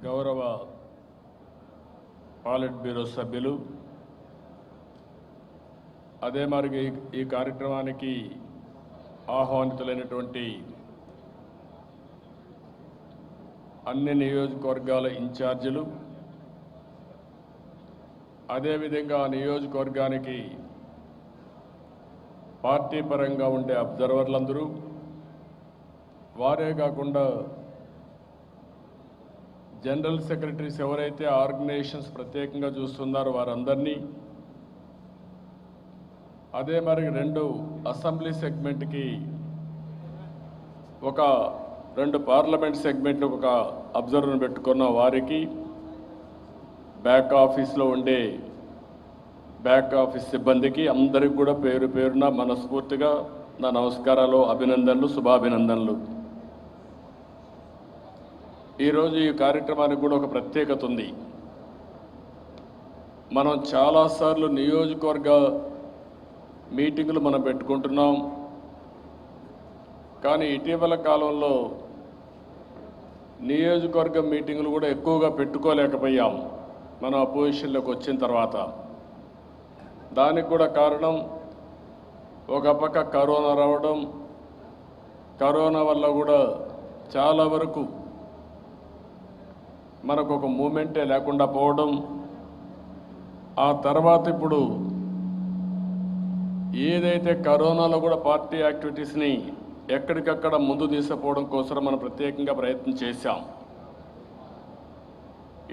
గౌరవ పాలిట్ బ్యూరో సభ్యులు, అదే మరి ఈ కార్యక్రమానికి ఆహ్వానితులైనటువంటి అన్ని నియోజకవర్గాల ఇన్ఛార్జీలు, అదేవిధంగా ఆ నియోజకవర్గానికి పార్టీ పరంగా ఉండే అబ్జర్వర్లందరూ, వారే కాకుండా జనరల్ సెక్రటరీస్ ఎవరైతే ఆర్గనైజేషన్స్ ప్రత్యేకంగా చూస్తున్నారో వారందరినీ, అదే మరి 2 అసెంబ్లీ సెగ్మెంట్కి ఒక 2 పార్లమెంట్ సెగ్మెంట్లకు ఒక అబ్జర్వర్ని పెట్టుకున్న వారికి, బ్యాక్ ఆఫీస్లో ఉండే బ్యాక్ ఆఫీస్ సిబ్బందికి అందరికి కూడా పేరు పేరున మనస్ఫూర్తిగా నా నమస్కారాలు, అభినందనలు, శుభాభినందనలు. ఈరోజు ఈ కార్యక్రమానికి కూడా ఒక ప్రత్యేకత ఉంది. మనం చాలాసార్లు నియోజకవర్గ మీటింగులు మనం పెట్టుకుంటున్నాం, కానీ ఇటీవల కాలంలో నియోజకవర్గ మీటింగులు కూడా ఎక్కువగా పెట్టుకోలేకపోయాం మనం అపోజిషన్లోకి వచ్చిన తర్వాత. దానికి కూడా కారణం ఒక పక్క కరోనా రావడం, కరోనా వల్ల కూడా చాలా వరకు మనకు ఒక మూమెంటే లేకుండా పోవడం, ఆ తర్వాత ఇప్పుడు ఏదైతే కరోనాలో కూడా పార్టీ యాక్టివిటీస్ని ఎక్కడికక్కడ ముందు తీసుకుపోవడం కోసం మనం ప్రత్యేకంగా ప్రయత్నం చేశాం.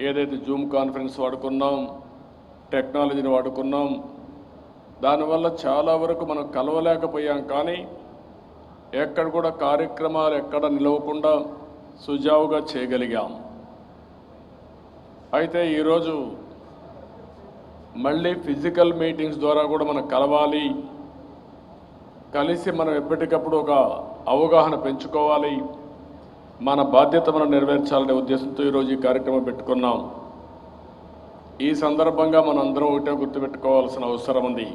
ఏదైతే జూమ్ కాన్ఫరెన్స్ వాడుకున్నాం, టెక్నాలజీని వాడుకున్నాం, దానివల్ల చాలా వరకు మనం కలవలేకపోయాం. కానీ ఎక్కడ కూడా కార్యక్రమాలు ఎక్కడ నిలవకుండా సుజావుగా చేయగలిగాం. అయితే ఈరోజు మళ్ళీ ఫిజికల్ మీటింగ్స్ ద్వారా కూడా మనం కలవాలి, కలిసి మనం ఎప్పటికప్పుడు ఒక అవగాహన పెంచుకోవాలి, మన బాధ్యత మనం నెరవేర్చాలనే ఉద్దేశంతో ఈరోజు ఈ కార్యక్రమం పెట్టుకున్నాం. ఈ సందర్భంగా మనం అందరం ఒకటే గుర్తుపెట్టుకోవాల్సిన అవసరం ఉంది.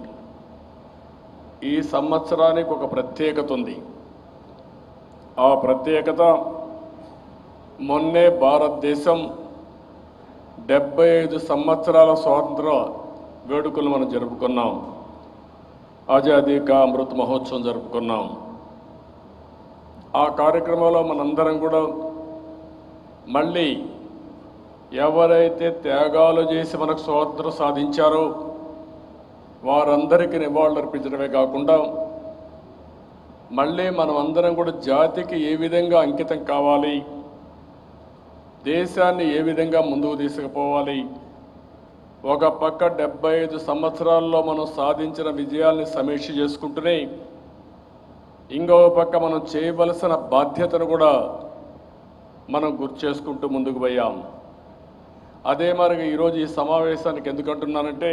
ఈ సంవత్సరానికి ఒక ప్రత్యేకత ఉంది. ఆ ప్రత్యేకత మొన్నే భారతదేశం 75 సంవత్సరాల స్వాతంత్ర వేడుకలు మనం జరుపుకున్నాం. ఆజాదీ కా అమృత్ మహోత్సవం జరుపుకున్నాం. ఆ కార్యక్రమంలో మనందరం కూడా మళ్ళీ ఎవరైతే త్యాగాలు చేసి మనకు స్వాతంత్రం సాధించారో వారందరికీ నివాళులు అర్పించడమే కాకుండా మళ్ళీ మనం అందరం కూడా జాతికి ఏ విధంగా అంకితం కావాలి, దేశాన్ని ఏ విధంగా ముందుకు తీసుకుపోవాలి, ఒక పక్క 75 సంవత్సరాల్లో మనం సాధించిన విజయాల్ని సమీక్ష చేసుకుంటూనే ఇంకో పక్క మనం చేయవలసిన బాధ్యతను కూడా మనం గుర్తు చేసుకుంటూ ముందుకు పోయాం. అదే మరి ఈరోజు ఈ సమావేశానికి ఎందుకంటున్నానంటే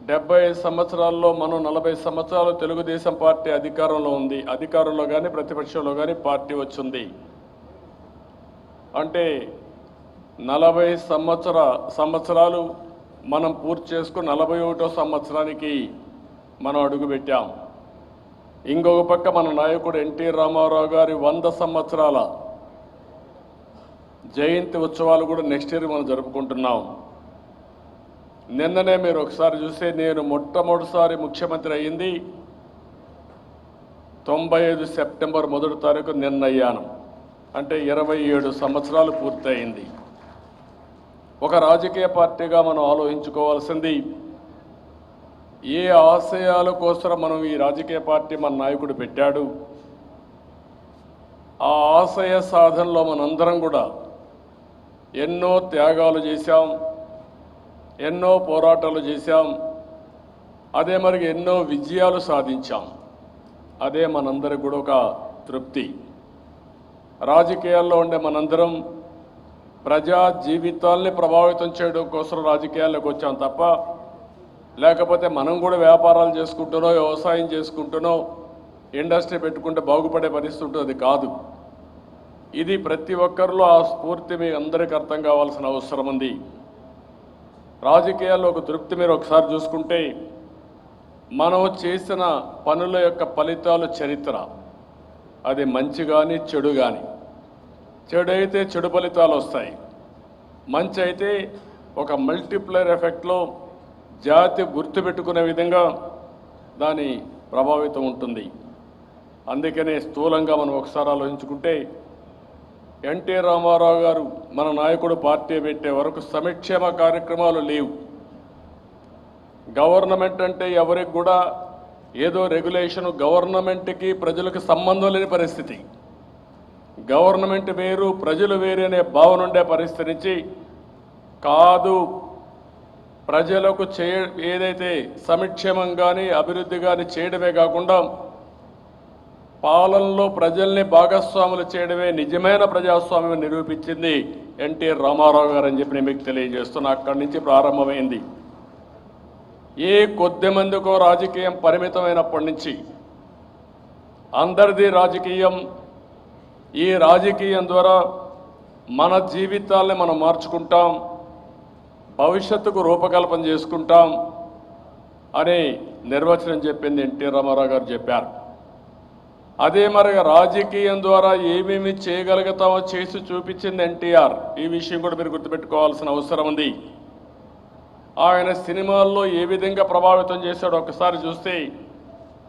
75 సంవత్సరాల్లో మనం 40 సంవత్సరాలు తెలుగుదేశం పార్టీ అధికారంలో ఉంది. అధికారంలో కానీ ప్రతిపక్షంలో కానీ పార్టీ వచ్చింది అంటే 40 సంవత్సరాలు మనం పూర్తి చేసుకుని 41వ సంవత్సరానికి మనం అడుగుపెట్టాం. ఇంకొక పక్క మన నాయకుడు ఎన్టీ రామారావు గారి 100 సంవత్సరాల జయంతి ఉత్సవాలు కూడా నెక్స్ట్ ఇయర్ మనం జరుపుకుంటున్నాం. నిన్ననే మీరు ఒకసారి చూస్తే నేను మొట్టమొదటిసారి ముఖ్యమంత్రి అయ్యింది 95 సెప్టెంబర్ 1వ తారీఖు నిన్న అయ్యాను. అంటే 27 సంవత్సరాలు పూర్తయింది. ఒక రాజకీయ పార్టీగా మనం ఆలోచించుకోవాల్సింది ఏ ఆశయాల కోసం మనం ఈ రాజకీయ పార్టీ మన నాయకుడు పెట్టాడు, ఆ ఆశయ సాధనలో మనందరం కూడా ఎన్నో త్యాగాలు చేశాం, ఎన్నో పోరాటాలు చేశాం, అదే మరి ఎన్నో విజయాలు సాధించాం. అదే మనందరికి కూడా ఒక తృప్తి. రాజకీయాల్లో ఉండే మనందరం ప్రజా జీవితాల్ని ప్రభావితం చేయడం కోసం రాజకీయాల్లోకి వచ్చాం తప్ప లేకపోతే మనం కూడా వ్యాపారాలు చేసుకుంటున్నో, వ్యవసాయం చేసుకుంటున్నో, ఇండస్ట్రీ పెట్టుకుంటే బాగుపడే పరిస్థితి ఉంటుంది కాదు. ఇది ప్రతి ఒక్కరిలో ఆ స్ఫూర్తి మీ అందరికీ అర్థం కావాల్సిన అవసరం ఉంది. రాజకీయాల్లో ఒక తృప్తి మీరు ఒకసారి చూసుకుంటే మనం చేసిన పనుల యొక్క ఫలితాలు చరిత్ర, అది మంచి కానీ చెడు కానీ చెడు అయితే చెడు ఫలితాలు వస్తాయి, మంచి అయితే ఒక మల్టిప్లైర్ ఎఫెక్ట్లో జాతి గుర్తుపెట్టుకునే విధంగా దాని ప్రభావితం ఉంటుంది. అందుకనే స్థూలంగా మనం ఒకసారి ఆలోచించుకుంటే ఎన్టీ రామారావు గారు మన నాయకుడు పార్టీ పెట్టే వరకు సంక్షేమ కార్యక్రమాలు లేవు. గవర్నమెంట్ అంటే ఎవరికి కూడా ఏదో రెగ్యులేషన్, గవర్నమెంట్కి ప్రజలకు సంబంధం లేని పరిస్థితి, గవర్నమెంట్ వేరు ప్రజలు వేరు అనే భావన ఉండే పరిస్థితి నుంచి కాదు, ప్రజలకు ఏదైతే సంక్షేమం కానీ అభివృద్ధి కానీ చేయడమే కాకుండా పాలనలో ప్రజల్ని భాగస్వాములు చేయడమే నిజమైన ప్రజాస్వామ్యం నిరూపించింది ఎన్టీ రామారావు గారు అని చెప్పి నేను మీకు తెలియజేస్తున్నా. అక్కడి నుంచి ప్రారంభమైంది. ఏ కొద్ది మందికో రాజకీయం పరిమితమైనప్పటి నుంచి అందరిది రాజకీయం, ఈ రాజకీయం ద్వారా మన జీవితాల్ని మనం మార్చుకుంటాం, భవిష్యత్తుకు రూపకల్పన చేసుకుంటాం అనే నిర్వచనం చెప్పింది ఎన్టీ రామారావు గారు చెప్పారు. అదే మరి రాజకీయం ద్వారా ఏమేమి చేయగలుగుతామో చేసి చూపించింది ఎన్టీఆర్. ఈ విషయం కూడా మీరు గుర్తుపెట్టుకోవాల్సిన అవసరం ఉంది. ఆయన సినిమాల్లో ఏ విధంగా ప్రభావితం చేశాడో ఒకసారి చూస్తే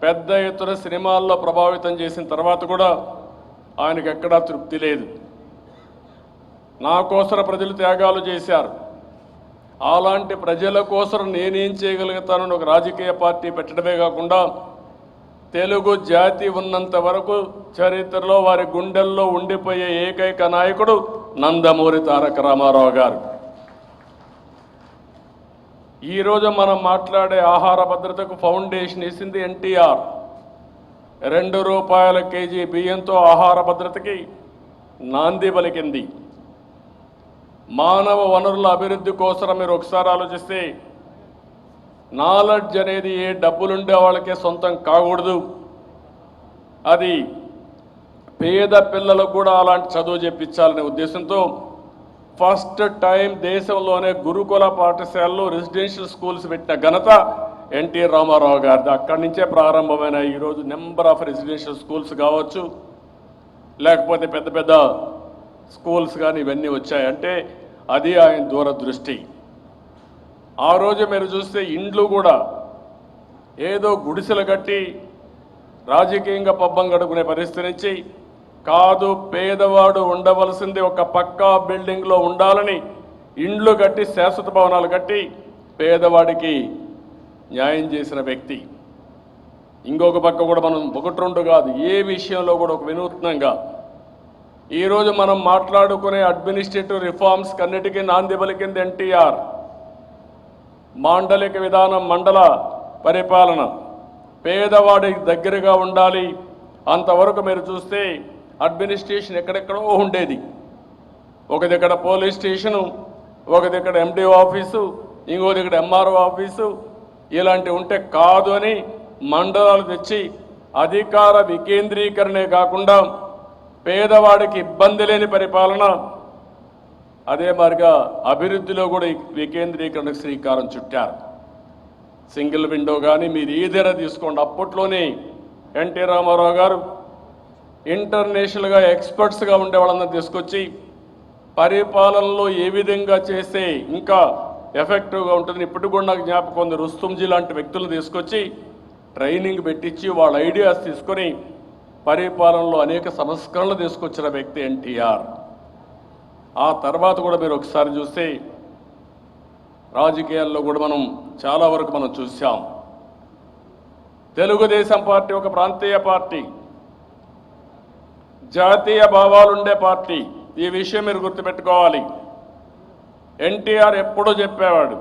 పెద్ద ఎత్తున సినిమాల్లో ప్రభావితం చేసిన తర్వాత కూడా ఆయనకు ఎక్కడా తృప్తి లేదు. నా కోసం ప్రజలు త్యాగాలు చేశారు, అలాంటి ప్రజల కోసం నేనేం చేయగలుగుతానని ఒక రాజకీయ పార్టీ పెట్టడమే కాకుండా తెలుగు జాతి ఉన్నంత వరకు చరిత్రలో వారి గుండెల్లో ఉండిపోయే ఏకైక నాయకుడు నందమూరి తారక రామారావు గారు. ఈరోజు మనం మాట్లాడే ఆహార భద్రతకు ఫౌండేషన్ వేసింది ఎన్టీఆర్. ₹2 కేజీ బియ్యంతో ఆహార భద్రతకి నాంది పలికింది. మానవ వనరుల అభివృద్ధి కోసం మీరు ఒకసారి ఆలోచిస్తే నాలెడ్జ్ అనేది ఏ డబ్బులుండే వాళ్ళకే సొంతం కాకూడదు, అది పేద పిల్లలకు కూడా అలాంటి చదువు చెప్పించాలనే ఉద్దేశంతో ఫస్ట్ టైం దేశంలోనే గురుకుల పాఠశాలలు, రెసిడెన్షియల్ స్కూల్స్ పెట్టిన ఘనత ఎన్టీ రామారావు గారిది. అక్కడి నుంచే ప్రారంభమైన ఈరోజు నెంబర్ ఆఫ్ రెసిడెన్షియల్ స్కూల్స్ కావచ్చు, లేకపోతే పెద్ద పెద్ద స్కూల్స్ కానీ ఇవన్నీ వచ్చాయి. అంటే అది ఆయన దూరదృష్టి. ఆ రోజు మీరు చూస్తే ఇండ్లు కూడా ఏదో గుడిసెలు కట్టి రాజకీయంగా పబ్బం గడుపుకునే పరిస్థితి నుంచి కాదు, పేదవాడు ఉండవలసింది ఒక పక్కా బిల్డింగ్లో ఉండాలని ఇండ్లు కట్టి, శాశ్వత భవనాలు కట్టి పేదవాడికి న్యాయం చేసిన వ్యక్తి. ఇంకొక పక్క కూడా మనం 1-2 కాదు, ఏ విషయంలో కూడా ఒక వినూత్నంగా ఈరోజు మనం మాట్లాడుకునే అడ్మినిస్ట్రేటివ్ రిఫార్మ్స్ కన్నిటికీ నాంది పలికింది ఎన్టీఆర్. మాండలిక విధానం, మండల పరిపాలన పేదవాడికి దగ్గరగా ఉండాలి. అంతవరకు మీరు చూస్తే అడ్మినిస్ట్రేషన్ ఎక్కడెక్కడో ఉండేది. ఒక దగ్గర పోలీస్ స్టేషను, ఒక దగ్గర ఎండిఓ ఆఫీసు, ఇంకో దగ్గర ఎంఆర్ఓ ఆఫీసు, ఇలాంటివి ఉంటే కాదు అని మండలాలు తెచ్చి అధికార వికేంద్రీకరణే కాకుండా పేదవాడికి ఇబ్బంది లేని పరిపాలన, అదే మాదిరిగా అభివృద్ధిలో కూడా వికేంద్రీకరణకు శ్రీకారం చుట్టారు. సింగిల్ విండో కానీ మీరు ఏదైనా తీసుకోండి, అప్పట్లోనే ఎన్టీ రామారావు గారు ఇంటర్నేషనల్గా ఎక్స్పర్ట్స్గా ఉండే వాళ్ళందరూ తీసుకొచ్చి పరిపాలనలో ఏ విధంగా చేస్తే ఇంకా ఎఫెక్టివ్గా ఉంటుందని ఇప్పటికి కూడా నాకు జ్ఞాపకం ఉంది. రుస్తుంజీ లాంటి వ్యక్తులు తీసుకొచ్చి ట్రైనింగ్ పెట్టించి వాళ్ళ ఐడియాస్ తీసుకొని పరిపాలనలో అనేక సంస్కరణలు తీసుకొచ్చిన వ్యక్తి ఎన్టీఆర్. ఆ తర్వాత కూడా మీరు ఒకసారి చూస్తే రాజకీయాల్లో కూడా మనం చాలా వరకు మనం చూసాం. తెలుగుదేశం పార్టీ ఒక ప్రాంతీయ పార్టీ, జాతీయ భావాలుండే పార్టీ. ఈ విషయం మీరు గుర్తుపెట్టుకోవాలి. ఎన్టీఆర్ ఎప్పుడూ చెప్పేవాడు,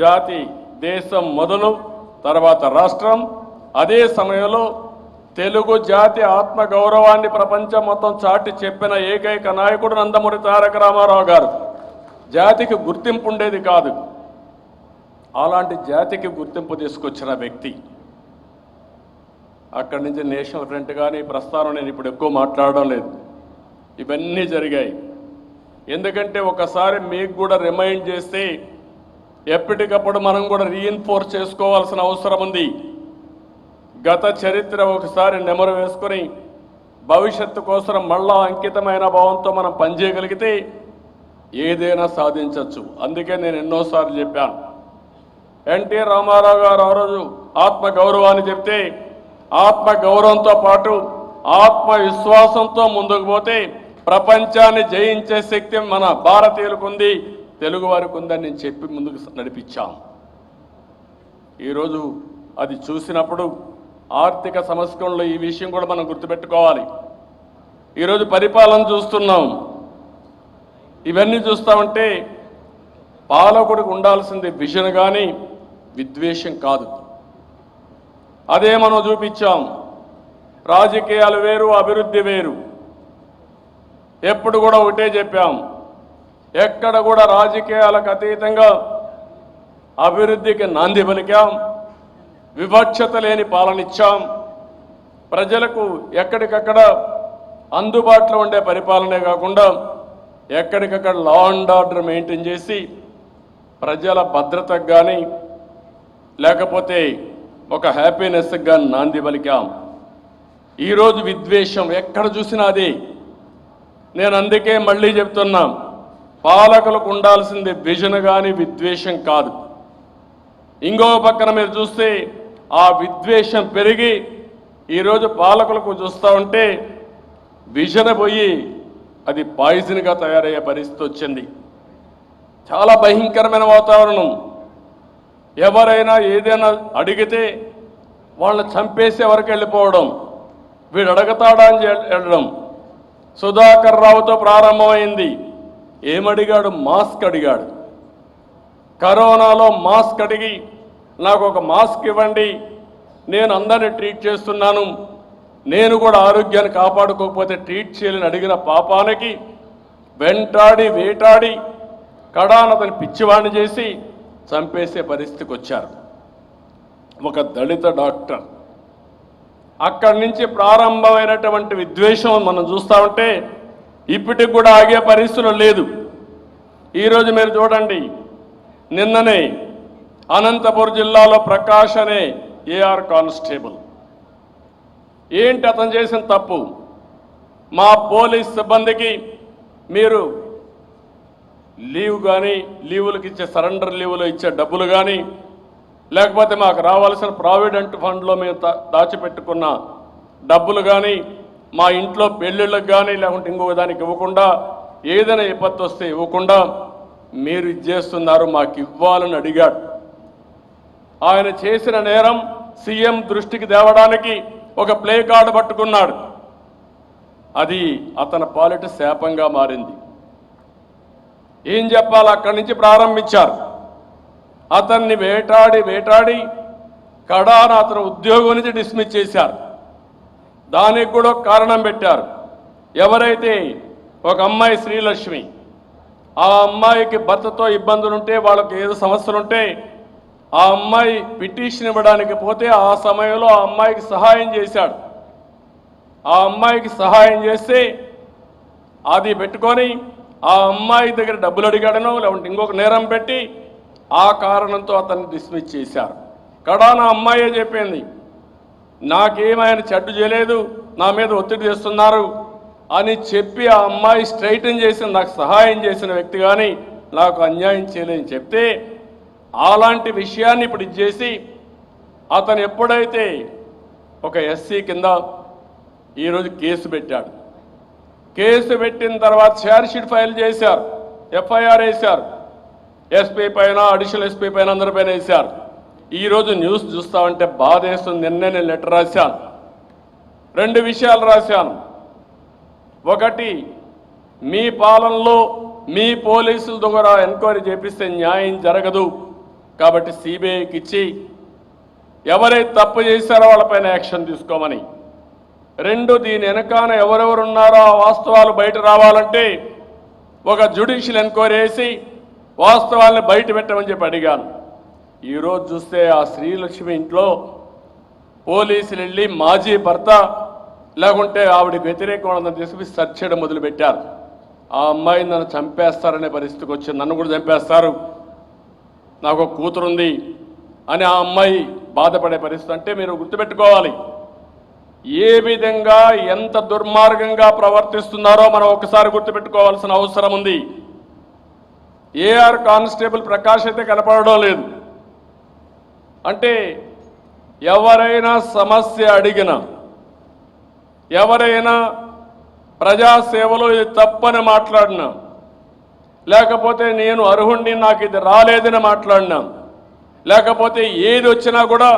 జాతి దేశం మొదలు, తర్వాత రాష్ట్రం. అదే సమయంలో తెలుగు జాతి ఆత్మ గౌరవాన్ని ప్రపంచం మొత్తం చాటి చెప్పిన ఏకైక నాయకుడు నందమూరి తారక రామారావు గారు. జాతికి గుర్తింపు ఉండేది కాదు, అలాంటి జాతికి గుర్తింపు తీసుకొచ్చిన వ్యక్తి. అక్కడి నుంచి నేషనల్ ఫ్రంట్ కానీ ప్రస్థానం నేను ఇప్పుడు ఎక్కువ మాట్లాడడం లేదు, ఇవన్నీ జరిగాయి. ఎందుకంటే ఒకసారి మీకు కూడా రిమైండ్ చేస్తే ఎప్పటికప్పుడు మనం కూడా రీఇన్ఫోర్స్ చేసుకోవాల్సిన అవసరం ఉంది. గత చరిత్ర ఒకసారి నెమరు వేసుకొని భవిష్యత్తు కోసం మళ్ళా అంకితమైన భావంతో మనం పనిచేయగలిగితే ఏదైనా సాధించవచ్చు. అందుకే నేను ఎన్నోసార్లు చెప్పాను, ఎన్టీ రామారావు గారు ఆ రోజు ఆత్మగౌరవాన్ని చెప్తే ఆత్మగౌరవంతో పాటు ఆత్మవిశ్వాసంతో ముందుకు పోతే ప్రపంచాన్ని జయించే శక్తి మన భారతీయులకు ఉంది, తెలుగు వారికి ఉందని నేను చెప్పి ముందుకు నడిపించాం. ఈరోజు అది చూసినప్పుడు ఆర్థిక సంస్కరణలో ఈ విషయం కూడా మనం గుర్తుపెట్టుకోవాలి. ఈరోజు పరిపాలన చూస్తున్నాం, ఇవన్నీ చూస్తామంటే పాలకుడికి ఉండాల్సింది విజన్ కానీ విద్వేషం కాదు. అదే మనం చూపించాం. రాజకీయాలు వేరు, అభివృద్ధి వేరు. ఎప్పుడు కూడా ఒకటే చెప్పాం, ఎక్కడ కూడా రాజకీయాలకు అతీతంగా అభివృద్ధికి నాంది పలికాం, వివక్షత లేని పాలన ఇచ్చాం. ప్రజలకు ఎక్కడికక్కడ అందుబాటులో ఉండే పరిపాలనే కాకుండా ఎక్కడికక్కడ లా అండ్ ఆర్డర్ మెయింటైన్ చేసి ప్రజల భద్రతకు కానీ లేకపోతే ఒక హ్యాపీనెస్కి కానీ నాంది పలికాం. ఈరోజు విద్వేషం ఎక్కడ చూసినా అదే. నేను అందుకే మళ్ళీ చెప్తున్నా, పాలకులకు ఉండాల్సింది విజన్ కానీ విద్వేషం కాదు. ఇంకో పక్కన మీరు చూస్తే ఆ విద్వేషం పెరిగి ఈరోజు పాలకులకు చూస్తూ ఉంటే విజన్ పోయి అది పాయిజన్గా తయారయ్యే పరిస్థితి వచ్చింది. చాలా భయంకరమైన వాతావరణం. ఎవరైనా ఏదైనా అడిగితే వాళ్ళని చంపేసే వరకు వెళ్ళిపోవడం, వీడు అడగతాడా అని వెళ్ళడం. సుధాకర్ రావుతో ప్రారంభమైంది. ఏమడిగాడు? మాస్క్ అడిగాడు. కరోనాలో మాస్క్ అడిగి నాకు ఒక మాస్క్ ఇవ్వండి, నేను అందరిని ట్రీట్ చేస్తున్నాను, నేను కూడా ఆరోగ్యాన్ని కాపాడుకోకపోతే ట్రీట్ చేయాలని అడిగిన పాపానికి వెంటాడి వేటాడి కడానతని పిచ్చివాణ్ణి చేసి చంపేసే పరిస్థితికి వచ్చారు. ఒక దళిత డాక్టర్. అక్కడి నుంచి ప్రారంభమైనటువంటి విద్వేషం మనం చూస్తూ ఉంటే ఇప్పటికి కూడా ఆగే పరిస్థితులు లేదు. ఈరోజు మీరు చూడండి, నిన్ననే అనంతపురం జిల్లాలో ప్రకాష్ అనే ఏఆర్ కానిస్టేబుల్, ఏంటి అతను చేసిన తప్పు? మా పోలీస్ సిబ్బందికి మీరు లీవ్ కానీ, లీవులకు ఇచ్చే సరెండర్ లీవులు ఇచ్చే డబ్బులు కానీ, లేకపోతే మాకు రావాల్సిన ప్రావిడెంట్ ఫండ్లో మేము దాచిపెట్టుకున్న డబ్బులు కానీ, మా ఇంట్లో పెళ్ళిళ్ళకు కానీ లేకుంటే ఇంకొక దానికి ఇవ్వకుండా, ఏదైనా విపత్తు వస్తే ఇవ్వకుండా మీరు ఇది చేస్తున్నారు, మాకు ఇవ్వాలని అడిగాడు. ఆయన చేసిన నేరం సీఎం దృష్టికి తేవడానికి ఒక ప్లే కార్డు పట్టుకున్నాడు. అది అతని పాలిట శాపంగా మారింది. ఏం చెప్పాలి? అక్కడి నుంచి ప్రారంభించారు. అతన్ని వేటాడి వేటాడి కడాన అతను ఉద్యోగం నుంచి డిస్మిస్ చేశారు. దానికి కూడా కారణం పెట్టారు. ఎవరైతే ఒక అమ్మాయి శ్రీలక్ష్మి, ఆ అమ్మాయికి భర్తతో ఇబ్బందులుంటే, వాళ్ళకి ఏదో సమస్యలుంటే ఆ అమ్మాయి పిటిషన్ ఇవ్వడానికి పోతే ఆ సమయంలో ఆ అమ్మాయికి సహాయం చేశాడు. ఆ అమ్మాయికి సహాయం చేస్తే అది పెట్టుకొని ఆ అమ్మాయి దగ్గర డబ్బులు అడిగాడనో లేకుంటే ఇంకొక నేరం పెట్టి ఆ కారణంతో అతన్ని డిస్మిస్ చేశారు. కడాన అమ్మాయే చెప్పింది, నాకేమైనా చెడ్డు చేయలేదు, నా మీద ఒత్తిడి చేస్తున్నారు అని చెప్పి ఆ అమ్మాయి స్ట్రైటన్ చేసిన, నాకు సహాయం చేసిన వ్యక్తి కానీ నాకు అన్యాయం చేయలేదని చెప్తే, అలాంటి విషయాన్ని ఇప్పుడు ఇచ్చేసి అతను ఎప్పుడైతే ఒక ఎస్సీ కింద ఈరోజు కేసు పెట్టాడు. కేసు పెట్టిన తర్వాత ఛార్జ్షీట్ ఫైల్ చేశారు, ఎఫ్ఐఆర్ వేశారు. ఎస్పీ పైన, అడిషనల్ ఎస్పీ పైన, అందరిపైన వేశారు. ఈరోజు న్యూస్ చూస్తామంటే బాధ వేస్తుంది. నిన్నే నేను లెటర్ రాశాను, 2 విషయాలు రాశాను. ఒకటి, మీ పాలనలో మీ పోలీసుల ద్వారా ఎంక్వైరీ చేపిస్తే న్యాయం జరగదు కాబట్టి సిబిఐకి ఇచ్చి ఎవరైతే తప్పు చేశారో వాళ్ళపైన యాక్షన్ తీసుకోమని. 2, దీని వెనకాల ఎవరెవరు ఉన్నారో ఆ వాస్తవాలు బయట రావాలంటే ఒక జ్యుడిషియల్ ఎంక్వైరీ వేసి వాస్తవాలను బయట పెట్టమని చెప్పి అడిగాను. ఈరోజు చూస్తే ఆ శ్రీలక్ష్మి ఇంట్లో పోలీసులు వెళ్ళి మాజీ భర్త లేకుంటే ఆవిడకి వ్యతిరేకంగా తీసుకుని సెర్చ్ చేయడం మొదలుపెట్టారు. ఆ అమ్మాయిని నన్ను చంపేస్తారనే పరిస్థితికి వచ్చింది, నన్ను కూడా చంపేస్తారు, నాకు ఒక కూతురుంది అని ఆ అమ్మాయి బాధపడే పరిస్థితి. అంటే మీరు గుర్తుపెట్టుకోవాలి, ఏ విధంగా ఎంత దుర్మార్గంగా ప్రవర్తిస్తున్నారో మనం ఒకసారి గుర్తుపెట్టుకోవాల్సిన అవసరం ఉంది. ఏఆర్ కానిస్టేబుల్ ప్రకాష్ అయితే కనపడడం లేదు. అంటే ఎవరైనా సమస్య అడిగినా, ఎవరైనా ప్రజాసేవలో ఇది తప్పని మాట్లాడినా, లేకపోతే నేను అర్హుణ్ణి నాకు ఇది రాలేదని మాట్లాడినా, లేకపోతే ఏది వచ్చినా కూడా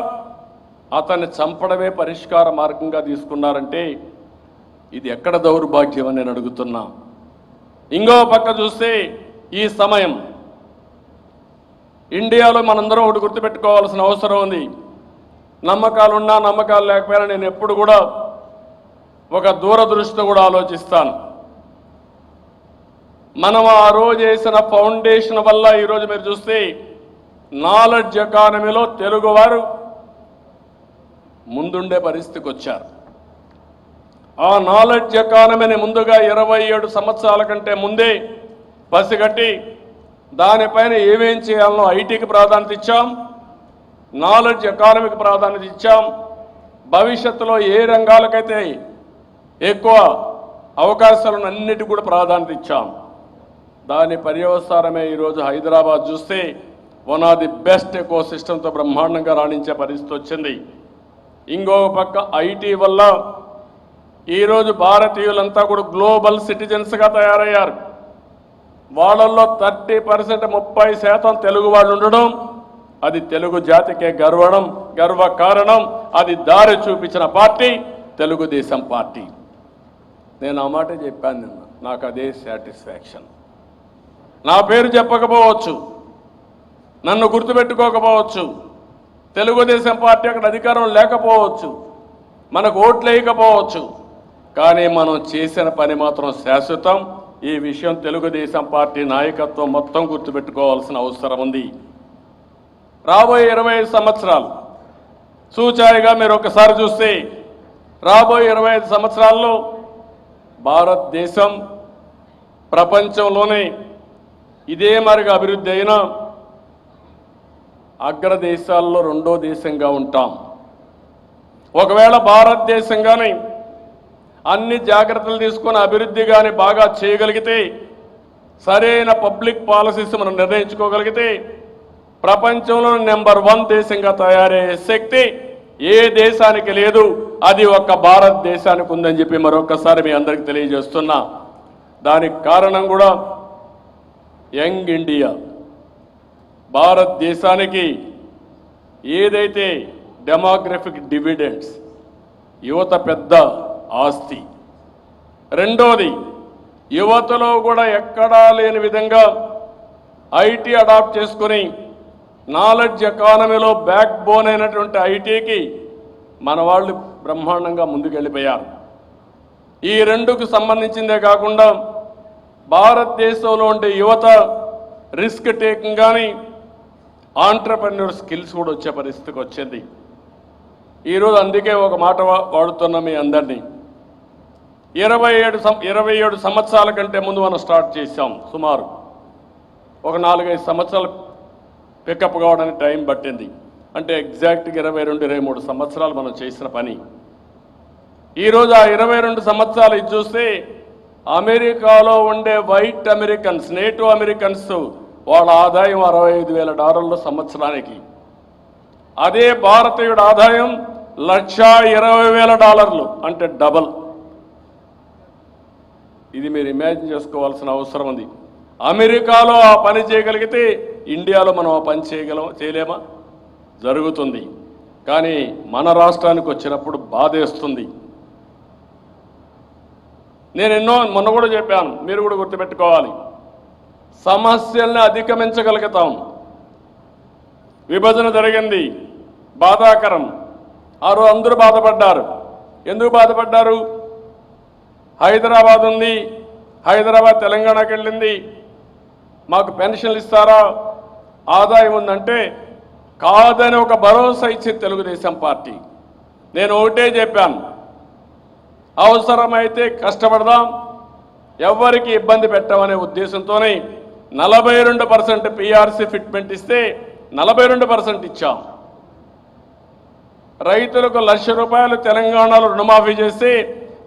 అతన్ని చంపడమే పరిష్కార మార్గంగా తీసుకున్నారంటే ఇది ఎక్కడ దౌర్భాగ్యం అని నేను అడుగుతున్నా. ఇంకో పక్క చూస్తే ఈ సమయం ఇండియాలో మనందరం ఒకటి గుర్తుపెట్టుకోవాల్సిన అవసరం ఉంది. నమ్మకాలున్నా నమ్మకాలు లేకపోయినా నేను ఎప్పుడు కూడా ఒక దూరదృష్టితో కూడా ఆలోచిస్తాను. మనం ఆ రోజు వేసిన ఫౌండేషన్ వల్ల ఈరోజు మీరు చూస్తే నాలెడ్జ్ ఎకానమీలో తెలుగువారు ముందుండే పరిస్థితికి వచ్చారు. ఆ నాలెడ్జ్ ఎకానమీని ముందుగా 27 సంవత్సరాల కంటే ముందే పసిగట్టి దానిపైన ఏమేం చేయాలనో ఐటీకి ప్రాధాన్యత ఇచ్చాం, నాలెడ్జ్ ఎకానమీకి ప్రాధాన్యత ఇచ్చాం. భవిష్యత్తులో ఏ రంగాలకైతే ఎక్కువ అవకాశాలను అన్నిటికీ కూడా ప్రాధాన్యత ఇచ్చాం. దాని పర్యవసానమే ఈరోజు హైదరాబాద్ చూస్తే one of the best eco సిస్టమ్తో బ్రహ్మాండంగా రాణించే పరిస్థితి వచ్చింది. ఇంకొక పక్క ఐటీ వల్ల ఈరోజు భారతీయులంతా కూడా గ్లోబల్ సిటిజన్స్గా తయారయ్యారు. వాళ్ళల్లో 30% 30% తెలుగు వాళ్ళు ఉండడం అది తెలుగు జాతికే గర్వ కారణం. అది దారి చూపించిన పార్టీ తెలుగుదేశం పార్టీ. నేను ఆ మాట చెప్పాను నిన్న, నాకు అదే సాటిస్ఫాక్షన్. నా పేరు చెప్పకపోవచ్చు, నన్ను గుర్తుపెట్టుకోకపోవచ్చు, తెలుగుదేశం పార్టీ అక్కడ అధికారం లేకపోవచ్చు, మనకు ఓట్లు వేయకపోవచ్చు, కానీ మనం చేసిన పని మాత్రం శాశ్వతం. ఈ విషయం తెలుగుదేశం పార్టీ నాయకత్వం మొత్తం గుర్తుపెట్టుకోవాల్సిన అవసరం ఉంది. రాబోయే 25 సంవత్సరాలు సూచాయిగా మీరు ఒకసారి చూస్తే రాబోయే 25 సంవత్సరాల్లో భారతదేశం ప్రపంచంలోనే ఇదే మరిగా అభివృద్ధి అయిన అగ్రదేశాల్లో 2వ దేశంగా ఉంటాం. ఒకవేళ భారతదేశం కానీ అన్ని జాగ్రత్తలు తీసుకొని అభివృద్ధి కానీ బాగా చేయగలిగితే, సరైన పబ్లిక్ పాలసీస్ మనం నిర్ణయించుకోగలిగితే ప్రపంచంలో నెంబర్ 1 దేశంగా తయారయ్యే శక్తి ఏ దేశానికి లేదు, అది ఒక్క భారతదేశానికి ఉందని చెప్పి మరొకసారి మీ అందరికీ తెలియజేస్తున్నా. దానికి కారణం కూడా యంగ్ ఇండియా. భారతదేశానికి ఏదైతే డెమోగ్రఫిక్ డివిడెండ్స్, యువత పెద్ద ఆస్తి. రెండోది, యువతలో కూడా ఎక్కడా లేని విధంగా ఐటీ అడాప్ట్ చేసుకొని నాలెడ్జ్ ఎకానమీలో బ్యాక్ బోన్ అయినటువంటి ఐటీకి మన వాళ్ళు బ్రహ్మాండంగా ముందుకెళ్ళిపోయారు. ఈ రెండుకు సంబంధించిందే కాకుండా భారతదేశంలో ఉండే యువత రిస్క్ టేకింగ్ కానీ ఆంటర్‌ప్రెన్యూర్ స్కిల్స్ కూడా వచ్చే పరిస్థితికి వచ్చింది. ఈరోజు అందుకే ఒక మాట వాడుతున్నా మీ అందరినీ. 27 సంవత్సరాల కంటే ముందు మనం స్టార్ట్ చేశాం. సుమారు ఒక 4-5 సంవత్సరాలు పికప్ కావడానికి టైం పట్టింది. అంటే ఎగ్జాక్ట్గా 22-23 సంవత్సరాలు మనం చేసిన పని. ఈరోజు ఆ 22 సంవత్సరాలు ఇది చూస్తే అమెరికాలో ఉండే వైట్ అమెరికన్స్, నేటివ్ అమెరికన్స్ వాళ్ళ ఆదాయం $65,000 సంవత్సరానికి. అదే భారతీయుడి ఆదాయం $1,20,000, అంటే డబల్. ఇది మీరు ఇమాజిన్ చేసుకోవాల్సిన అవసరం ఉంది. అమెరికాలో ఆ పని చేయగలిగితే ఇండియాలో మనం ఆ పని చేయలేమా? జరుగుతుంది. కానీ మన రాష్ట్రానికి వచ్చినప్పుడు బాధేస్తుంది. నేను మొన్న కూడా చెప్పాను, మీరు కూడా గుర్తుపెట్టుకోవాలి. సమస్యల్ని అధిగమించగలుగుతాం. విభజన జరిగింది, బాధాకరం. ఆ రోజు అందరూ బాధపడ్డారు. ఎందుకు బాధపడ్డారు? హైదరాబాద్ ఉంది, హైదరాబాద్ తెలంగాణకి వెళ్ళింది, మాకు పెన్షన్లు ఇస్తారా, ఆదాయం ఉందంటే కాదని ఒక భరోసా ఇచ్చింది తెలుగుదేశం పార్టీ. నేను ఒకటే చెప్పాను, అవసరమైతే కష్టపడదాం, ఎవరికి ఇబ్బంది పెట్టమనే ఉద్దేశంతోనే 42% పీఆర్సీ ఫిట్మెంట్ ఇస్తే 42% ఇచ్చాం. రైతులకు ₹1,00,000 తెలంగాణలో రుణమాఫీ చేసి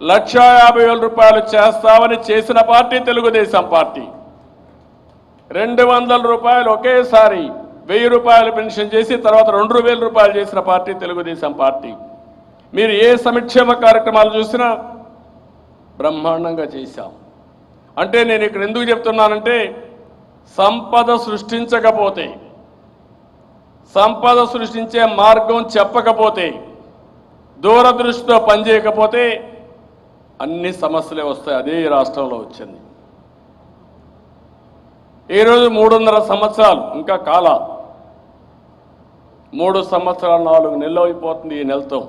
₹1,50,000 చేస్తామని చేసిన పార్టీ తెలుగుదేశం పార్టీ. ₹200 ఒకేసారి ₹1,000 పెన్షన్ చేసి తర్వాత ₹2,000 చేసిన పార్టీ తెలుగుదేశం పార్టీ. మీరు ఏ సంక్షేమ కార్యక్రమాలు చూసినా బ్రహ్మాండంగా చేశాం. అంటే నేను ఇక్కడ ఎందుకు చెప్తున్నానంటే సంపద సృష్టించకపోతే, సంపద సృష్టించే మార్గం చెప్పకపోతే, దూరదృష్టితో పనిచేయకపోతే అన్ని సమస్యలే వస్తాయి. అదే ఈ రాష్ట్రంలో వచ్చింది. ఈరోజు 3.5 సంవత్సరాలు ఇంకా కాల 3 సంవత్సరాలు 4 నెలలు అయిపోతుంది ఈ నెలతో.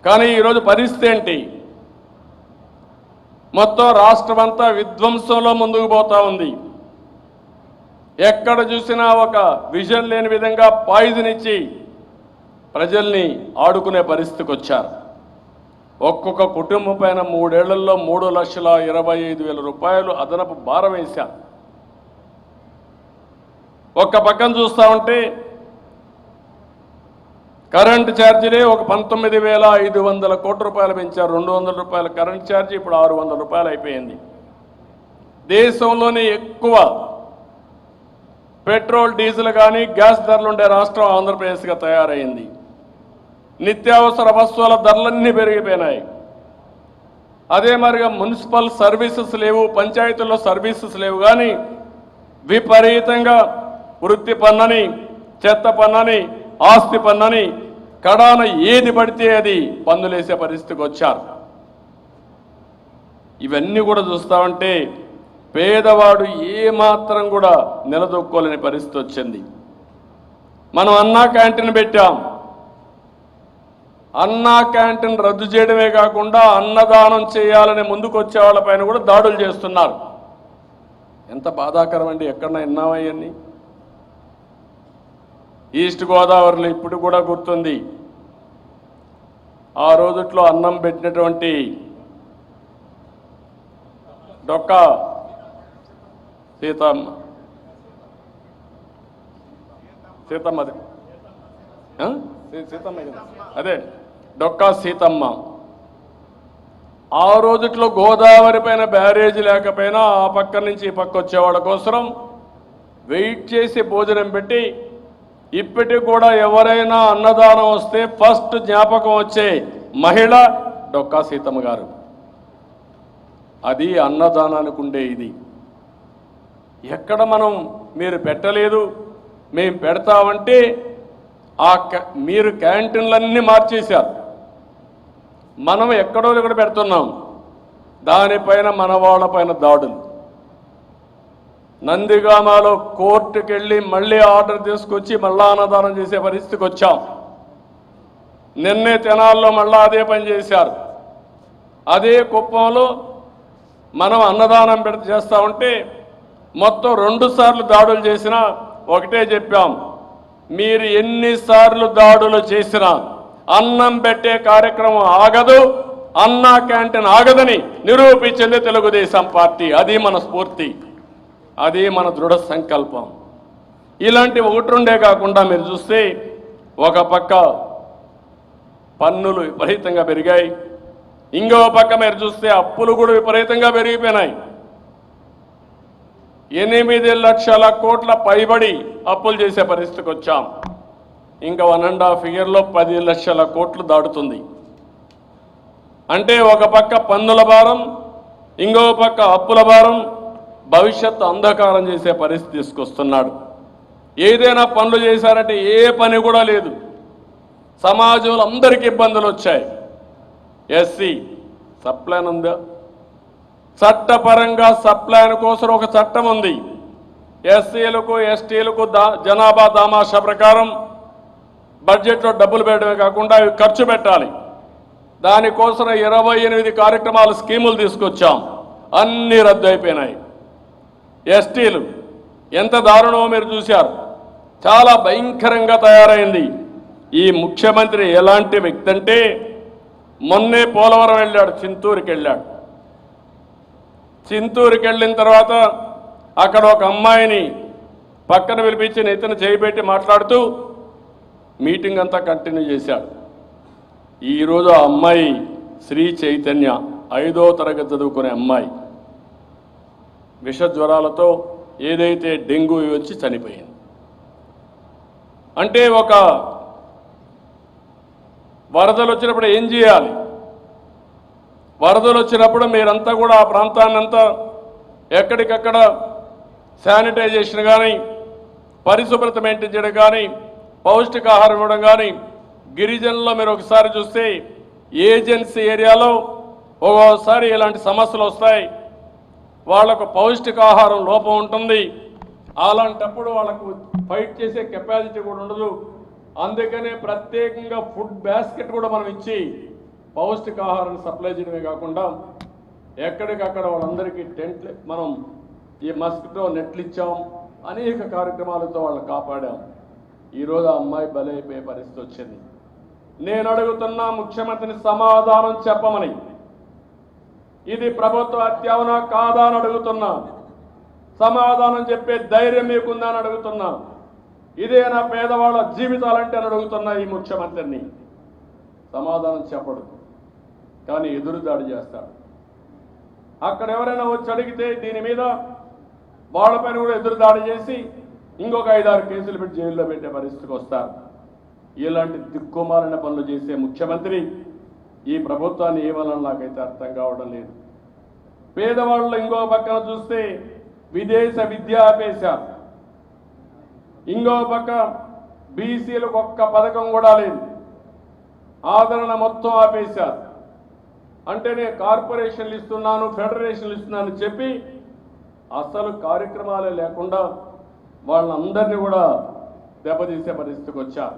కానీ ఈరోజు పరిస్థితి ఏంటి? మొత్తం రాష్ట్రం అంతా విధ్వంసంలో ముందుకు పోతా ఉంది. ఎక్కడ చూసినా ఒక విజన్ లేని విధంగా పాయిజన్ ఇచ్చి ప్రజల్ని ఆడుకునే పరిస్థితికి వచ్చారు. ఒక్కొక్క కుటుంబం పైన 3 ఏళ్లలో ₹3,25,000 అదనపు భారం వేశారు. ఒక్క పక్కన చూస్తూ ఉంటే కరెంటు ఛార్జీలే ఒక ₹19,500 పెంచారు. ₹200 కరెంటు ఛార్జీ ఇప్పుడు ₹600 అయిపోయింది. దేశంలోనే ఎక్కువ పెట్రోల్ డీజిల్ కానీ గ్యాస్ ధరలు ఉండే రాష్ట్రం ఆంధ్రప్రదేశ్గా తయారైంది. నిత్యావసర వస్తువుల ధరలన్నీ పెరిగిపోయినాయి. అదే మరిగా మున్సిపల్ సర్వీసెస్ లేవు, పంచాయతీల్లో సర్వీసెస్ లేవు. కానీ విపరీతంగా వృత్తి పన్నని, చెత్త పన్నని, ఆస్తి పన్నని కడాన ఏది పడితే అది పన్నులేసే పరిస్థితికి వచ్చారు. ఇవన్నీ కూడా చూస్తామంటే పేదవాడు ఏమాత్రం కూడా నిలదొక్కోలేని పరిస్థితి వచ్చింది. మనం అన్నా క్యాంటీన్ పెట్టాం. అన్నా క్యాంటీన్ రద్దు చేయడమే కాకుండా అన్నదానం చేయాలని ముందుకు వచ్చే వాళ్ళపైన కూడా దాడులు చేస్తున్నారు. ఎంత బాధాకరం అండి. ఎక్కడన్నా విన్నామయ్యన్ని. ఈస్ట్ గోదావరిలో ఇప్పుడు కూడా గుర్తుంది. ఆ రోజుట్లో అన్నం పెట్టినటువంటి డొక్కా సీతమ్మ అదే డొక్కా సీతమ్మ. ఆ రోజుట్లో గోదావరి పైన బ్యారేజీ లేకపోయినా ఆ పక్క నుంచి ఈ పక్క వచ్చేవాళ్ళ కోసం వెయిట్ చేసి భోజనం పెట్టి, ఇప్పటికి కూడా ఎవరైనా అన్నదానం వస్తే ఫస్ట్ జ్ఞాపకం వచ్చే మహిళ డొక్కా సీతమ్మ గారు. అది అన్నదానానికి ఉండే ఇది. ఎక్కడ మనం మీరు పెట్టలేదు మేము పెడతామంటే మీరు క్యాంటీన్లన్నీ మార్చేశారు. మనం ఎక్కడో ఇక్కడ పెడుతున్నాం. దానిపైన మన వాళ్ళపైన దాడులు. నందిగామలో కోర్టుకు వెళ్ళి మళ్ళీ ఆర్డర్ తీసుకొచ్చి మళ్ళా అన్నదానం చేసే పరిస్థితికి వచ్చాం. నిన్నే తెనాల్లో మళ్ళా అదే పని చేశారు. అదే కుప్పంలో మనం అన్నదానం చేస్తా ఉంటే మొత్తం 2 సార్లు దాడులు చేసినా ఒకటే చెప్పాం, మీరు ఎన్నిసార్లు దాడులు చేసినా అన్నం పెట్టే కార్యక్రమం ఆగదు, అన్నా క్యాంటీన్ ఆగదని నిరూపించింది తెలుగుదేశం పార్టీ. అది మన స్ఫూర్తి, అది మన దృఢ సంకల్పం. ఇలాంటి 1-2 కాకుండా మీరు చూస్తే ఒక పక్క పన్నులు విపరీతంగా పెరిగాయి, ఇంకో పక్క మీరు చూస్తే అప్పులు కూడా విపరీతంగా పెరిగిపోయినాయి. 8 లక్షల కోట్ల పైబడి అప్పులు చేసే పరిస్థితికి వచ్చాం. ఇంకా 1.5 ఇయర్లో 10 లక్షల కోట్లు దాటుతుంది. అంటే ఒక పక్క పన్నుల భారం, ఇంకో పక్క అప్పుల భారం, భవిష్యత్తు అంధకారం చేసే పరిస్థితి తీసుకొస్తున్నాడు. ఏదైనా పనులు చేశారంటే ఏ పని కూడా లేదు. సమాజంలో అందరికీ ఇబ్బందులు వచ్చాయి. ఎస్సీ సప్లాన్ ఉందా? చట్టపరంగా సప్లాన్ కోసం ఒక చట్టం ఉంది. ఎస్సీలకు ఎస్టీలకు జనాభా దామాషా ప్రకారం బడ్జెట్లో డబ్బులు పెట్టడమే కాకుండా అవి ఖర్చు పెట్టాలి. దానికోసం 28 కార్యక్రమాలు స్కీములు తీసుకొచ్చాం. అన్నీ రద్దు అయిపోయినాయి. ఎస్టీలు ఎంత దారుణమో మీరు చూశారు. చాలా భయంకరంగా తయారైంది. ఈ ముఖ్యమంత్రి ఎలాంటి వ్యక్తి అంటే మొన్నే పోలవరం వెళ్ళాడు, చింతూరుకి వెళ్ళాడు. చింతూరుకి వెళ్ళిన తర్వాత అక్కడ ఒక అమ్మాయిని పక్కన పిలిపించి నెత్తిన చేయిబెట్టి మాట్లాడుతూ మీటింగ్ అంతా కంటిన్యూ చేశాడు. ఈరోజు ఆ అమ్మాయి శ్రీ చైతన్య 5వ తరగతి చదువుకునే అమ్మాయి విష జ్వరాలతో ఏదైతే డెంగ్యూ వచ్చి చనిపోయింది. అంటే ఒక వరదలు వచ్చినప్పుడు ఏం చేయాలి? వరదలు వచ్చినప్పుడు మీరంతా కూడా ఆ ప్రాంతాన్నంతా ఎక్కడికక్కడ శానిటైజేషన్ కానీ, పరిశుభ్రత మెయింటైన్ చేయడం కానీ, పౌష్టికాహారం ఇవ్వడం కానీ, గిరిజనుల్లో మీరు ఒకసారి చూస్తే ఏజెన్సీ ఏరియాలో ఒక్కోసారి ఇలాంటి సమస్యలు వస్తాయి. వాళ్లకు పౌష్టికాహారం లోపం ఉంటుంది. అలాంటప్పుడు వాళ్ళకు ఫైట్ చేసే కెపాసిటీ కూడా ఉండదు. అందుకనే ప్రత్యేకంగా ఫుడ్ బాస్కెట్ కూడా మనం ఇచ్చి పౌష్టికాహారాన్ని సప్లై చేయడమే కాకుండా ఎక్కడికక్కడ వాళ్ళందరికీ టెంట్లు, మనం ఈ మస్కిటో నెట్లు ఇచ్చాం, అనేక కార్యక్రమాలతో వాళ్ళని కాపాడాం. ఈరోజు ఆ అమ్మాయి బలైపోయే పరిస్థితి వచ్చింది. నేను అడుగుతున్నా ముఖ్యమంత్రిని సమాధానం చెప్పమని. ఇది ప్రభుత్వ హత్యవునా కాదా అని అడుగుతున్నా. సమాధానం చెప్పే ధైర్యం మీకుందా అని అడుగుతున్నా. ఇదేనా పేదవాళ్ళ జీవితాలంటే అని అడుగుతున్నా ఈ ముఖ్యమంత్రిని. సమాధానం చెప్పడు, కానీ ఎదురుదాడి చేస్తాడు. అక్కడ ఎవరైనా వచ్చి అడిగితే దీని మీద వాళ్ళపైన కూడా ఎదురుదాడి చేసి ఇంకొక 5-6 కేసులు పెట్టి జైల్లో పెట్టే పరిస్థితికి వస్తారు. ఇలాంటి దిక్కుమాలిన పనులు చేసే ముఖ్యమంత్రి ఈ ప్రభుత్వాన్ని ఏమన్నా నాకైతే అర్థం కావడం లేదు. పేదవాళ్ళు ఇంకో పక్కన చూస్తే విదేశ విద్య ఆపేశారు. ఇంకో పక్క బీసీలకు ఒక్క పథకం కూడా లేదు. ఆదరణ మొత్తం ఆపేశారు. అంటే నేను కార్పొరేషన్లు ఇస్తున్నాను, ఫెడరేషన్లు ఇస్తున్నాను చెప్పి అసలు కార్యక్రమాలే లేకుండా వాళ్ళందరినీ కూడా దెబ్బతీసే పరిస్థితికి వచ్చారు.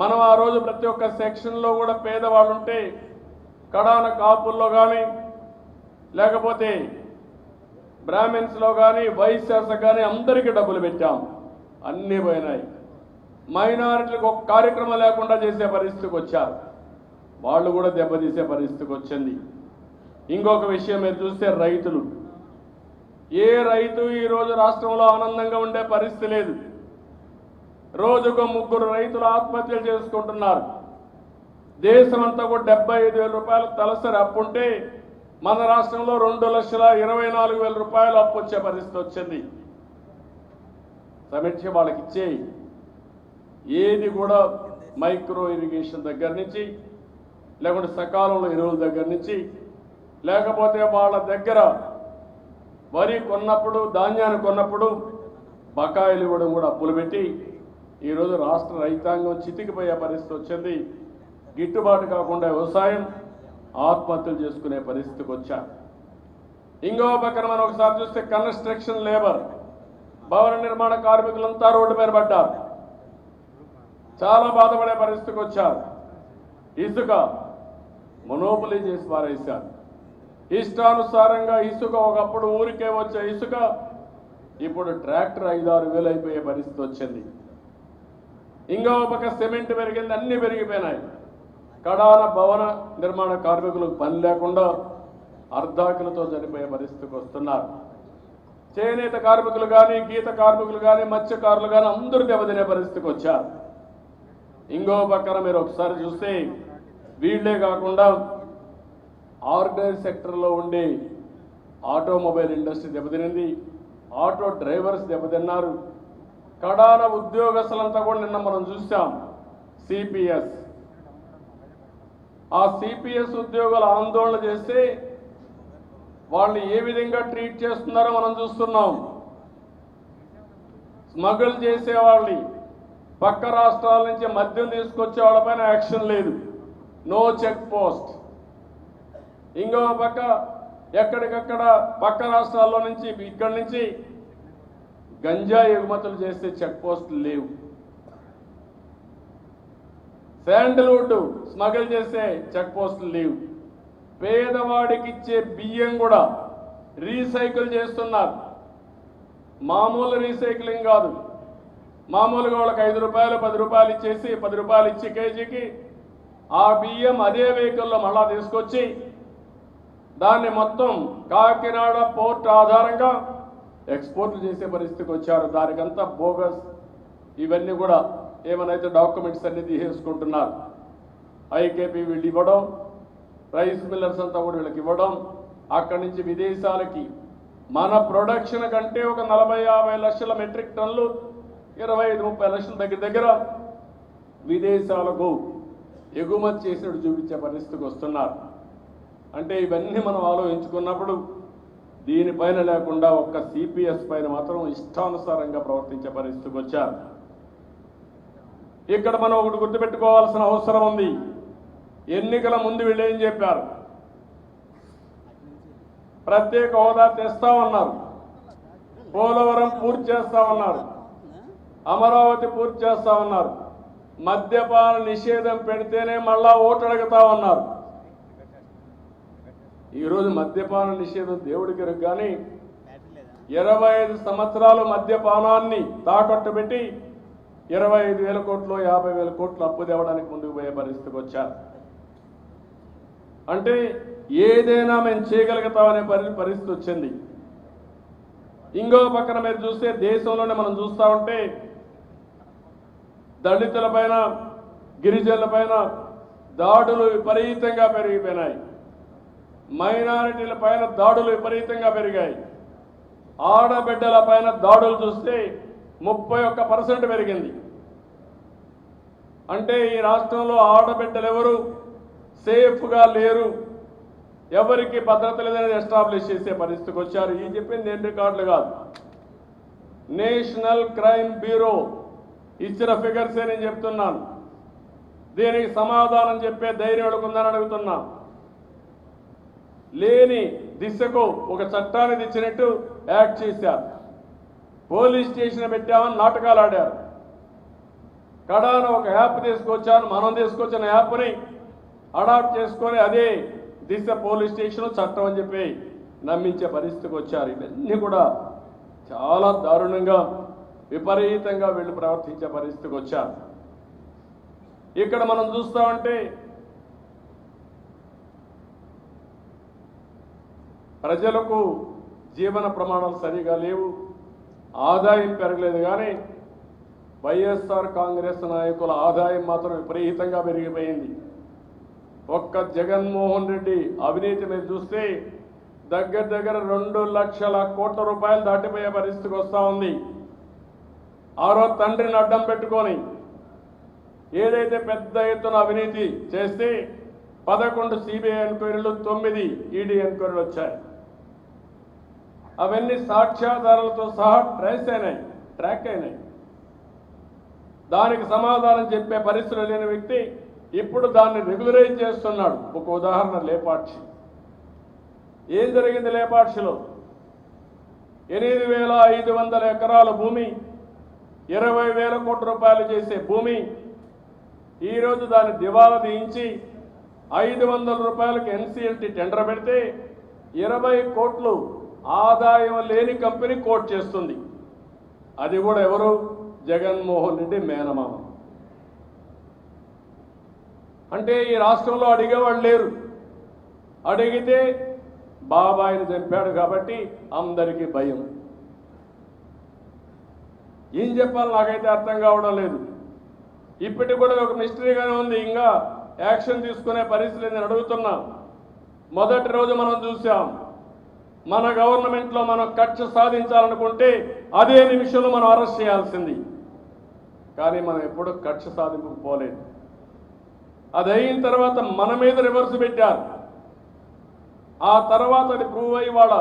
మనం ఆ రోజు ప్రతి ఒక్క సెక్షన్లో కూడా పేదవాళ్ళు ఉంటే కడాన కాపుల్లో కానీ, లేకపోతే బ్రాహ్మిన్స్లో కానీ, వైశ్యాస్ కానీ అందరికీ డబ్బులు పెట్టాం. అన్నీ పోయినాయి. మైనారిటీలకు ఒక కార్యక్రమం లేకుండా చేసే పరిస్థితికి వచ్చారు. వాళ్ళు కూడా దెబ్బతీసే పరిస్థితికి వచ్చింది. ఇంకొక విషయం మీరు చూస్తే రైతులు, ఏ రైతు ఈరోజు రాష్ట్రంలో ఆనందంగా ఉండే పరిస్థితి లేదు. రోజుకు 3 రైతులు ఆత్మహత్యలు చేసుకుంటున్నారు. దేశమంతా కూడా 75,000 రూపాయలు తలసరి అప్పు ఉంటే మన రాష్ట్రంలో 2,24,000 రూపాయలు అప్పు వచ్చే పరిస్థితి వచ్చింది. సమీక్ష వాళ్ళకి ఇచ్చే ఏది కూడా మైక్రో ఇరిగేషన్ దగ్గర నుంచి, లేకుంటే సకాలంలో ఎరువుల దగ్గర నుంచి, లేకపోతే వాళ్ళ దగ్గర వరి కొన్నప్పుడు, ధాన్యాన్ని కొన్నప్పుడు బకాయిలు ఇవ్వడం కూడా అప్పులు పెట్టి ఈరోజు రాష్ట్ర రైతాంగం చితికిపోయే పరిస్థితి వచ్చింది. గిట్టుబాటు కాకుండా వ్యవసాయం ఆత్మహత్యలు చేసుకునే పరిస్థితికి వచ్చారు. ఇంకో పక్కన మనం ఒకసారి చూస్తే కన్స్ట్రక్షన్ లేబర్, భవన నిర్మాణ కార్మికులంతా రోడ్డు మీద పడ్డారు. చాలా బాధపడే పరిస్థితికి వచ్చారు. ఇసుక మొనోపలీ చేసి పారేశారు. ఇష్టానుసారంగా ఇసుక, ఒకప్పుడు ఊరికే వచ్చే ఇసుక ఇప్పుడు ట్రాక్టర్ 5-6 వేలు అయిపోయే పరిస్థితి వచ్చింది. ఇంకో పక్క సిమెంట్ పెరిగింది, అన్నీ పెరిగిపోయినాయి. కడాన భవన నిర్మాణ కార్మికులకు పని లేకుండా అర్ధాకులతో చనిపోయే పరిస్థితికి వస్తున్నారు. చేనేత కార్మికులు కానీ, గీత కార్మికులు కానీ, మత్స్యకారులు కానీ అందరూ దెబ్బతినే పరిస్థితికి వచ్చారు. ఇంకో పక్కన మీరు ఒకసారి చూస్తే వీళ్లే కాకుండా ఆర్డినరీ సెక్టర్లో ఉండే ఆటోమొబైల్ ఇండస్ట్రీ దెబ్బతినింది. ఆటో డ్రైవర్స్ దెబ్బతిన్నారు. కడాన ఉద్యోగస్తులంతా కూడా నిన్న మనం చూసాం. సిపిఎస్, ఆ సిపిఎస్ ఉద్యోగులు ఆందోళన చేస్తే వాళ్ళు ఏ విధంగా ట్రీట్ చేస్తున్నారో మనం చూస్తున్నాం. స్మగుల్ చేసే వాళ్ళని, పక్క రాష్ట్రాల నుంచి మద్యం తీసుకొచ్చే వాళ్ళపైన యాక్షన్ లేదు, నో చెక్ పోస్ట్. ఇంకో పక్క ఎక్కడికక్కడ పక్క రాష్ట్రాల్లో నుంచి, ఇక్కడి నుంచి గంజా ఎగుమతులు చేస్తే చెక్ పోస్టులు లేవు. శాండల్వుడ్ స్మగుల్ చేసే చెక్ పోస్టులు లేవు. పేదవాడికి ఇచ్చే బియ్యం కూడా రీసైకిల్ చేస్తున్నారు. మామూలు రీసైక్లింగ్ కాదు, మామూలుగా వాళ్ళకి 5 రూపాయలు 10 రూపాయలు ఇచ్చేసి 10 రూపాయలు ఇచ్చి కేజీకి ఆ బియ్యం అదే వెహికల్లో మళ్ళా తీసుకొచ్చి దాన్ని మొత్తం కాకినాడ పోర్ట్ ఆధారంగా ఎక్స్పోర్ట్ చేసే పరిస్థితికి వచ్చారు. దానికంతా బోగస్ ఇవన్నీ కూడా ఏమైనా డాక్యుమెంట్స్ అన్ని తీసేసుకుంటున్నారు. ఐకేపీ వీళ్ళు ఇవ్వడం, రైస్ మిల్లర్స్ అంతా కూడా వీళ్ళకి ఇవ్వడం, అక్కడి నుంచి విదేశాలకి మన ప్రొడక్షన్ కంటే ఒక 40-50 లక్షల మెట్రిక్ టన్నులు 25-30 లక్షల దగ్గర విదేశాలకు ఎగుమతి చేసినట్టు చూపించే పరిస్థితికి వస్తున్నారు. అంటే ఇవన్నీ మనం ఆలోచించుకున్నప్పుడు దీనిపైన లేకుండా ఒక్క సిపిఎస్ పైన మాత్రం ఇష్టానుసారంగా ప్రవర్తించే పరిస్థితికి వచ్చారు. ఇక్కడ మనం ఒకటి గుర్తుపెట్టుకోవాల్సిన అవసరం ఉంది. ఎన్నికల ముందు వీళ్ళు ఏం చెప్పారు? ప్రత్యేక హోదా తెస్తామన్నారు, పోలవరం పూర్తి చేస్తామన్నారు, అమరావతి పూర్తి చేస్తామన్నారు, మద్యపాన నిషేధం పెడితేనే మళ్ళా ఓటు అడుగుతామన్నారు. ఈరోజు మద్యపాన నిషేధం దేవుడికి ఎరుగు, కానీ 25 సంవత్సరాలు మద్యపానాన్ని తాకట్టు పెట్టి 25,000 కోట్లు 50,000 కోట్లు అప్పు తేవడానికి ముందుకు పోయే పరిస్థితికి వచ్చారు. అంటే ఏదైనా మేము చేయగలుగుతామనే పరిస్థితి వచ్చింది. ఇంకో పక్కన మీరు చూస్తే దేశంలోనే మనం చూస్తూ ఉంటే దళితుల పైన, గిరిజనుల పైన దాడులు విపరీతంగా పెరిగిపోయినాయి. మైనారిటీల పైన దాడులు విపరీతంగా పెరిగాయి. ఆడబిడ్డల పైన దాడులు చూస్తే 31% పెరిగింది. అంటే ఈ రాష్ట్రంలో ఆడబిడ్డలు ఎవరు సేఫ్గా లేరు, ఎవరికి భద్రత లేదని ఎస్టాబ్లిష్ చేసే పరిస్థితికి వచ్చారు. ఈ చెప్పింది నేను రికార్డులు కాదు, నేషనల్ క్రైమ్ బ్యూరో ఇచ్చిన ఫిగర్సే నేను చెప్తున్నాను. దీనికి సమాధానం చెప్పే ధైర్యం అడుగుందని అడుగుతున్నా. లేని దిశకు ఒక చట్టాన్ని తెచ్చినట్టు యాక్ట్ చేశారు. పోలీస్ స్టేషన్ పెట్టామని నాటకాలు ఆడారు. కడాన ఒక యాప్ తీసుకొచ్చాను, మనం తీసుకొచ్చిన యాప్ని అడాప్ట్ చేసుకొని అదే దిశ పోలీస్ స్టేషన్ చట్టం అని చెప్పి నమ్మించే పరిస్థితికి వచ్చారు. ఇవన్నీ కూడా చాలా దారుణంగా విపరీతంగా వీళ్ళు ప్రవర్తించే పరిస్థితికి వచ్చారు. ఇక్కడ మనం చూస్తామంటే ప్రజలకు జీవన ప్రమాణాలు సరిగా లేవు, ఆదాయం పెరగలేదు. కానీ వైఎస్ఆర్ కాంగ్రెస్ నాయకుల ఆదాయం మాత్రం విపరీతంగా పెరిగిపోయింది. ఒక్క జగన్మోహన్ రెడ్డి అవినీతి మీద చూస్తే దగ్గర 2 లక్షల కోట్ల రూపాయలు దాటిపోయే పరిస్థితికి వస్తూ ఉంది. ఆరో తండ్రిని అడ్డం పెట్టుకొని ఏదైతే పెద్ద ఎత్తున అవినీతి చేస్తే 11 సిబిఐ ఎంక్వైరీలు, 9 ఈడీ ఎంక్వైరీలు వచ్చాయి. అవన్నీ సాక్ష్యాధారాలతో సహా ట్రాక్ అయినాయి. దానికి సమాధానం చెప్పే పరిస్థితులు లేని వ్యక్తి ఇప్పుడు దాన్ని రెగ్యులరైజ్ చేస్తున్నాడు. ఒక ఉదాహరణ లేపాక్షి. ఏం జరిగింది లేపాక్షిలో? 8,500 ఎకరాల భూమి, 20,000 కోట్ల రూపాయలు చేసే భూమి, ఈరోజు దాన్ని దివాలా తీయించి 500 రూపాయలకు ఎన్సీఎల్టీ టెండర్ పెడితే 20 కోట్లు ఆదాయం లేని కంపెనీ కోట్ చేస్తుంది. అది కూడా ఎవరు? జగన్మోహన్ రెడ్డి మేనమామ. అంటే ఈ రాష్ట్రంలో అడిగేవాళ్ళు లేరు. అడిగితే బాబాయిని చంపాడు కాబట్టి అందరికీ భయం. ఏం చెప్పాలి నాకైతే అర్థం కావడం లేదు. ఇప్పటికి కూడా ఒక మిస్టరీగానే ఉంది. ఇంకా యాక్షన్ తీసుకునే పరిస్థితి నేను అడుగుతున్నా. మొదటి రోజు మనం చూసాం, మన గవర్నమెంట్లో మనం కక్ష సాధించాలనుకుంటే అదే నిమిషంలో మనం అరెస్ట్ చేయాల్సింది. కానీ మనం ఎప్పుడూ కక్ష సాధింపుకు పోలేదు. అది అయిన తర్వాత మన మీద రివర్స్ పెట్టారు. ఆ తర్వాత అది ప్రూవ్ అయ్యి వాళ్ళ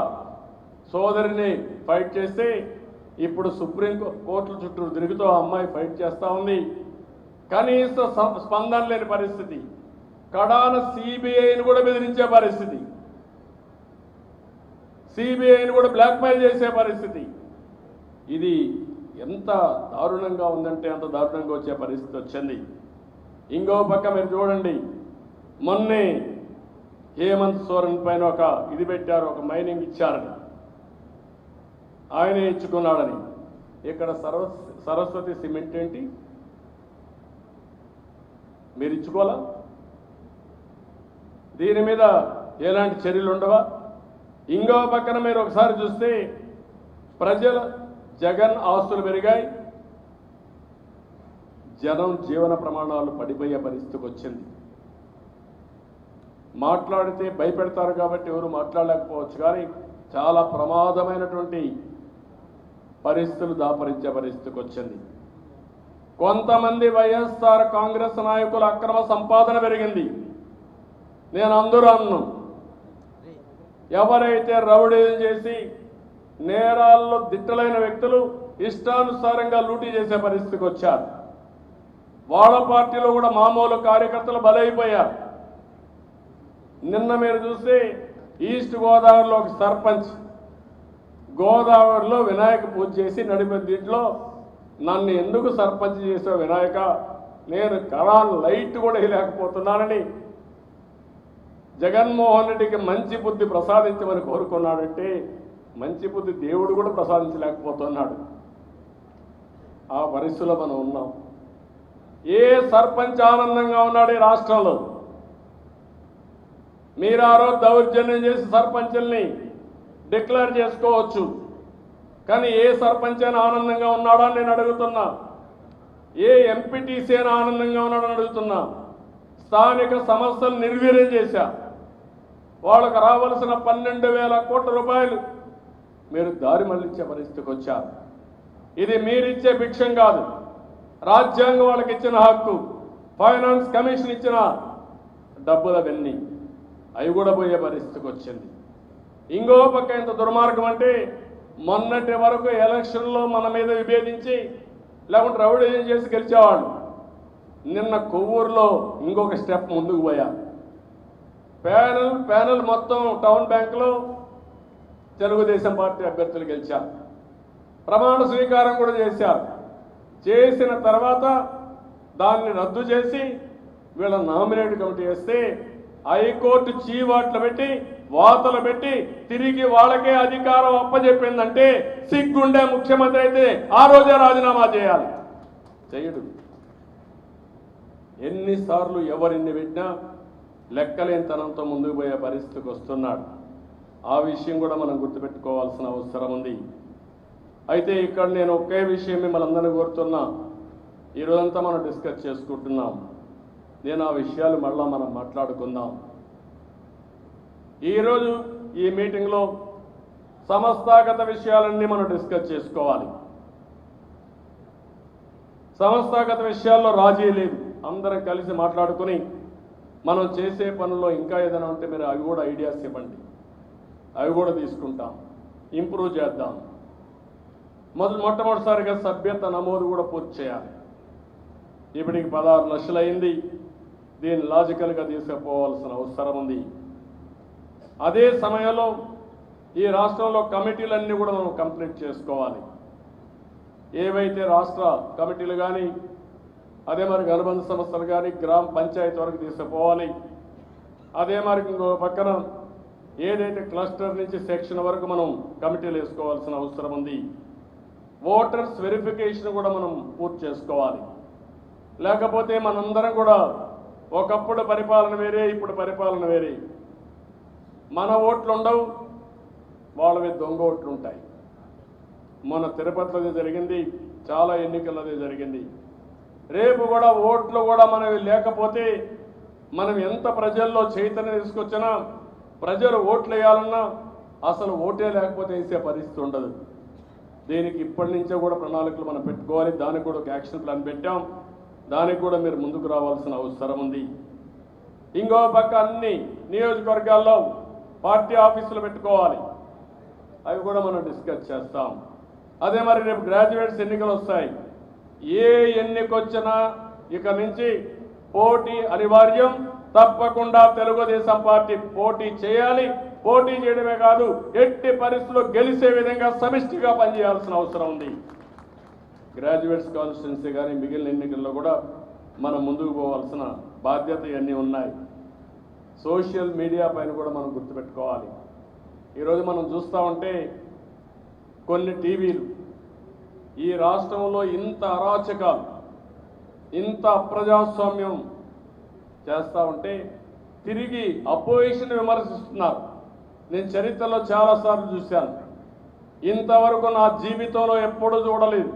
సోదరిని ఫైట్ చేస్తే ఇప్పుడు సుప్రీం కోర్టుల చుట్టూ తిరుగుతూ ఆ అమ్మాయి ఫైట్ చేస్తూ ఉంది. కనీస స్పందన లేని పరిస్థితి. కడాన సిబిఐని కూడా బెదిరించే పరిస్థితి, సిబిఐని కూడా బ్లాక్మెయిల్ చేసే పరిస్థితి. ఇది ఎంత దారుణంగా ఉందంటే అంత దారుణంగా వచ్చే పరిస్థితి వచ్చింది. ఇంకో పక్క మీరు చూడండి, మొన్నే హేమంత్ సోరెన్ పైన ఒక ఇది పెట్టారు, ఒక మైనింగ్ ఇచ్చారని, ఆయనే ఇచ్చుకున్నాడని. ఇక్కడ సరస్వతి సిమెంట్ ఏంటి? మీరు ఇచ్చుకోవాలా? దీని మీద ఎలాంటి చర్యలు ఉండవా? ఇంకో పక్కన మీరు ఒకసారి చూస్తే జగన్ ఆస్తులు పెరిగాయి, జనం జీవన ప్రమాణాలు పడిపోయే పరిస్థితికి వచ్చింది. మాట్లాడితే భయపెడతారు కాబట్టి ఎవరు మాట్లాడలేకపోవచ్చు, కానీ చాలా ప్రమాదమైనటువంటి పరిస్థితులు దాపరించే పరిస్థితికి వచ్చింది. కొంతమంది వైఎస్ఆర్ కాంగ్రెస్ నాయకుల అక్రమ సంపాదన పెరిగింది. నేను అందరూ అన్ను, ఎవరైతే రౌడీలు చేసి నేరాల్లో దిట్టలైన వ్యక్తులు ఇష్టానుసారంగా లూటీ చేసే పరిస్థితికి వచ్చారు. వాళ్ళ పార్టీలో కూడా మామూలు కార్యకర్తలు బలైపోయారు. నిన్న మీరు చూస్తే ఈస్ట్ గోదావరిలో ఒక సర్పంచ్ గోదావరిలో వినాయక పూజ చేసి నడిపే దీంట్లో నన్ను ఎందుకు సర్పంచ్ చేసావు వినాయక, నేను కరాన్ లైట్ కూడా వేయలేకపోతున్నానని జగన్మోహన్ రెడ్డికి మంచి బుద్ధి ప్రసాదించమని కోరుకున్నాడంటే మంచి బుద్ధి దేవుడు కూడా ప్రసాదించలేకపోతున్నాడు. ఆ పరిస్థితిలో మనం ఉన్నాం. ఏ సర్పంచ్ ఆనందంగా ఉన్నాడు ఈ రాష్ట్రంలో? మీరు ఆ రోజు దౌర్జన్యం చేసి సర్పంచుల్ని డిక్లేర్ చేసుకోవచ్చు, కానీ ఏ సర్పంచ్ అయినా ఆనందంగా ఉన్నాడా నేను అడుగుతున్నా? ఏ ఎంపీటీసీ అయినా ఆనందంగా ఉన్నాడని అడుగుతున్నా? స్థానిక సమస్యలు నిర్వీర్యం చేశా. వాళ్ళకు రావాల్సిన 12,000 కోట్ల రూపాయలు మీరు దారి మళ్లించే పరిస్థితికి వచ్చారు. ఇది మీరిచ్చే భిక్షం కాదు, రాజ్యాంగం వాళ్ళకి ఇచ్చిన హక్కు, ఫైనాన్స్ కమిషన్ ఇచ్చిన డబ్బులవన్నీ అవి కూడా పోయే పరిస్థితికి వచ్చింది. ఇంకో పక్క ఎంత దుర్మార్గం అంటే మొన్నటి వరకు ఎలక్షన్లో మన మీద విభేదించి లేకుంటే రౌడీజం చేసి గెలిచేవాళ్ళు నిన్న కొవ్వూరులో ఇంకొక స్టెప్ ముందుకు పోయారు. ప్యానెల్ మొత్తం టౌన్ బ్యాంకులో తెలుగుదేశం పార్టీ అభ్యర్థులు గెలిచారు. ప్రమాణ స్వీకారం కూడా చేశారు. చేసిన తర్వాత దాన్ని రద్దు చేసి వీళ్ళ నామినేట్ కమిటీ వేస్తే హైకోర్టు చీవాట్లు పెట్టి వాతలు పెట్టి తిరిగి వాళ్ళకే అధికారం అప్పచెప్పిందంటే సిగ్గుండే ముఖ్యమంత్రి అయితే ఆ రోజే రాజీనామా చేయాలి. చేయడు. ఎన్నిసార్లు ఎవరిన్ని పెట్టినా లెక్కలేనితనంతో ముందుకు పోయే పరిస్థితికి వస్తున్నాడు. ఆ విషయం కూడా మనం గుర్తుపెట్టుకోవాల్సిన అవసరం ఉంది. అయితే ఇక్కడ నేను ఒకే విషయం మిమ్మల్ని అందరినీ కోరుతున్నా, ఈరోజంతా మనం డిస్కస్ చేసుకుంటున్నాం. నేను ఆ విషయాలు మళ్ళా మనం మాట్లాడుకుందాం. ఈరోజు ఈ మీటింగ్లో సంస్థాగత విషయాలన్నీ మనం డిస్కస్ చేసుకోవాలి. సంస్థాగత విషయాల్లో రాజీ లేదు. అందరం కలిసి మాట్లాడుకుని మనం చేసే పనుల్లో ఇంకా ఏదైనా ఉంటే మీరు అవి కూడా ఐడియాస్ ఇవ్వండి, అవి కూడా తీసుకుంటాం, ఇంప్రూవ్ చేద్దాం. మొట్టమొదటిసారిగా సభ్యత నమోదు కూడా పూర్తి చేయాలి. ఇప్పటికి 16 లక్షలు అయింది. దీన్ని లాజికల్గా తీసుకుపోవాల్సిన అవసరం ఉంది. అదే సమయంలో ఈ రాష్ట్రంలో కమిటీలన్నీ కూడా మనం కంప్లీట్ చేసుకోవాలి. ఏవైతే రాష్ట్ర కమిటీలు కానీ అదే మరి అనుబంధ సంస్థలు కానీ గ్రామ పంచాయతీ వరకు తీసుకుపోవాలి. అదే మరి ఇంకో పక్కన ఏదైతే క్లస్టర్ నుంచి సెక్షన్ వరకు మనం కమిటీలు వేసుకోవాల్సిన అవసరం ఉంది. ఓటర్స్ వెరిఫికేషన్ కూడా మనం పూర్తి చేసుకోవాలి. లేకపోతే మనందరం కూడా ఒకప్పుడు పరిపాలన వేరే, ఇప్పుడు పరిపాలన వేరే. మన ఓట్లు ఉండవు, వాళ్ళవి దొంగ ఓట్లు ఉంటాయి. మన తిరుపతిలో జరిగింది, చాలా ఎన్నికల్లో జరిగింది. రేపు కూడా ఓట్లు కూడా మనవి లేకపోతే మనం ఎంత ప్రజల్లో చైతన్యం తీసుకొచ్చినా ప్రజలు ఓట్లు వేయాలన్నా అసలు ఓటే లేకపోతే వేసే పరిస్థితి ఉండదు. దీనికి ఇప్పటి నుంచే కూడా ప్రణాళికలు మనం పెట్టుకోవాలి. దానికి కూడా ఒక యాక్షన్ ప్లాన్ పెట్టాం. దానికి కూడా మీరు ముందుకు రావాల్సిన అవసరం ఉంది. ఇంకో పక్క అన్ని నియోజకవర్గాల్లో పార్టీ ఆఫీసులు పెట్టుకోవాలి. అవి కూడా మనం డిస్కస్ చేస్తాం. అదే మరి రేపు గ్రాడ్యుయేట్స్ ఎన్నికలు వస్తాయి. ఏ ఎన్నికొచ్చినా ఇక నుంచి పోటీ అనివార్యం. తప్పకుండా తెలుగుదేశం పార్టీ పోటీ చేయాలి. పోటీ చేయడమే కాదు, ఎట్టి పరిస్థితుల్లో గెలిచే విధంగా సమిష్టిగా పనిచేయాల్సిన అవసరం ఉంది. గ్రాడ్యుయేట్స్ కాన్స్టిట్యున్సీ కానీ మిగిలిన ఎన్నికల్లో కూడా మనం ముందుకు పోవాల్సిన బాధ్యత ఇవన్నీ ఉన్నాయి. సోషల్ మీడియా పైన కూడా మనం గుర్తుపెట్టుకోవాలి. ఈరోజు మనం చూస్తూ ఉంటే కొన్ని టీవీలు ఈ రాష్ట్రంలో ఇంత అరాచకాలు, ఇంత అప్రజాస్వామ్యం చేస్తూ ఉంటే తిరిగి అపోజిషన్ విమర్శిస్తున్నారు. నేను చరిత్రలో చాలాసార్లు చూశాను. ఇంతవరకు నా జీవితంలో ఎప్పుడూ చూడలేదు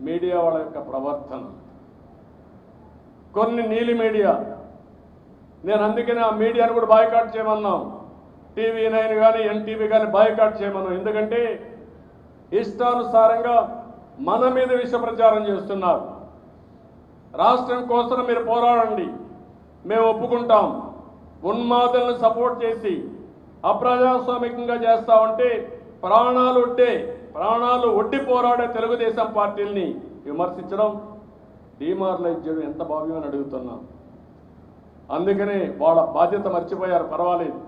మీడియా వాళ్ళ యొక్క ప్రవర్తన. కొన్ని నీలి మీడియా, నేను అందుకనే ఆ మీడియాను కూడా బాయ్కాట్ చేయమన్నాం. TV9 కానీ NTV కానీ బాయ్కాట్ చేయమన్నాం. ఎందుకంటే ఇష్టానుసారంగా మన మీద విష ప్రచారం చేస్తున్నారు. రాష్ట్రం కోసం మీరు పోరాడండి, మేము ఒప్పుకుంటాం. ఉన్మాదులను సపోర్ట్ చేసి అప్రజాస్వామికంగా చేస్తామంటే ప్రాణాలు ఒడ్డి పోరాడే తెలుగుదేశం పార్టీల్ని విమర్శించడం, డిమారలైజ్ చేయడం ఎంత భావ్యమని అడుగుతున్నాం. అందుకనే వాళ్ళ బాధ్యత మర్చిపోయారు, పర్వాలేదు,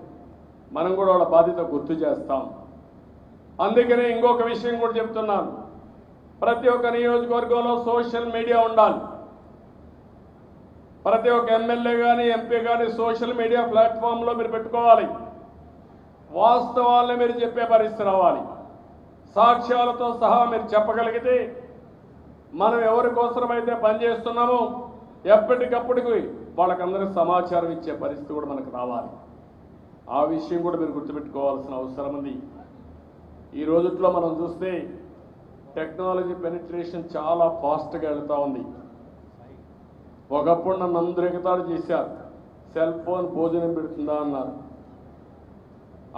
మనం కూడా వాళ్ళ బాధ్యత గుర్తు చేస్తాం. అందుకనే ఇంకొక విషయం కూడా చెప్తున్నాను, ప్రతి ఒక్క నియోజకవర్గంలో సోషల్ మీడియా ఉండాలి. ప్రతి ఒక్క ఎమ్మెల్యే కానీ ఎంపీ కానీ సోషల్ మీడియా ప్లాట్ఫామ్లో మీరు పెట్టుకోవాలి. వాస్తవాలను మీరు చెప్పే పరిస్థితి రావాలి. సాక్ష్యాలతో సహా మీరు చెప్పగలిగితే మనం ఎవరి కోసమైతే పనిచేస్తున్నామో ఎప్పటికప్పటికి వాళ్ళకందరికీ సమాచారం ఇచ్చే పరిస్థితి కూడా మనకు రావాలి. ఆ విషయం కూడా మీరు గుర్తుపెట్టుకోవాల్సిన అవసరం ఉంది. ఈ రోజుల్లో మనం చూస్తే టెక్నాలజీ పెనిట్రేషన్ చాలా ఫాస్ట్గా వెళ్తూ ఉంది. ఒకప్పుడు నన్ను అందరూ ఎగతాళి చేశారు, సెల్ ఫోన్ భోజనం పెడుతుందా అన్నారు.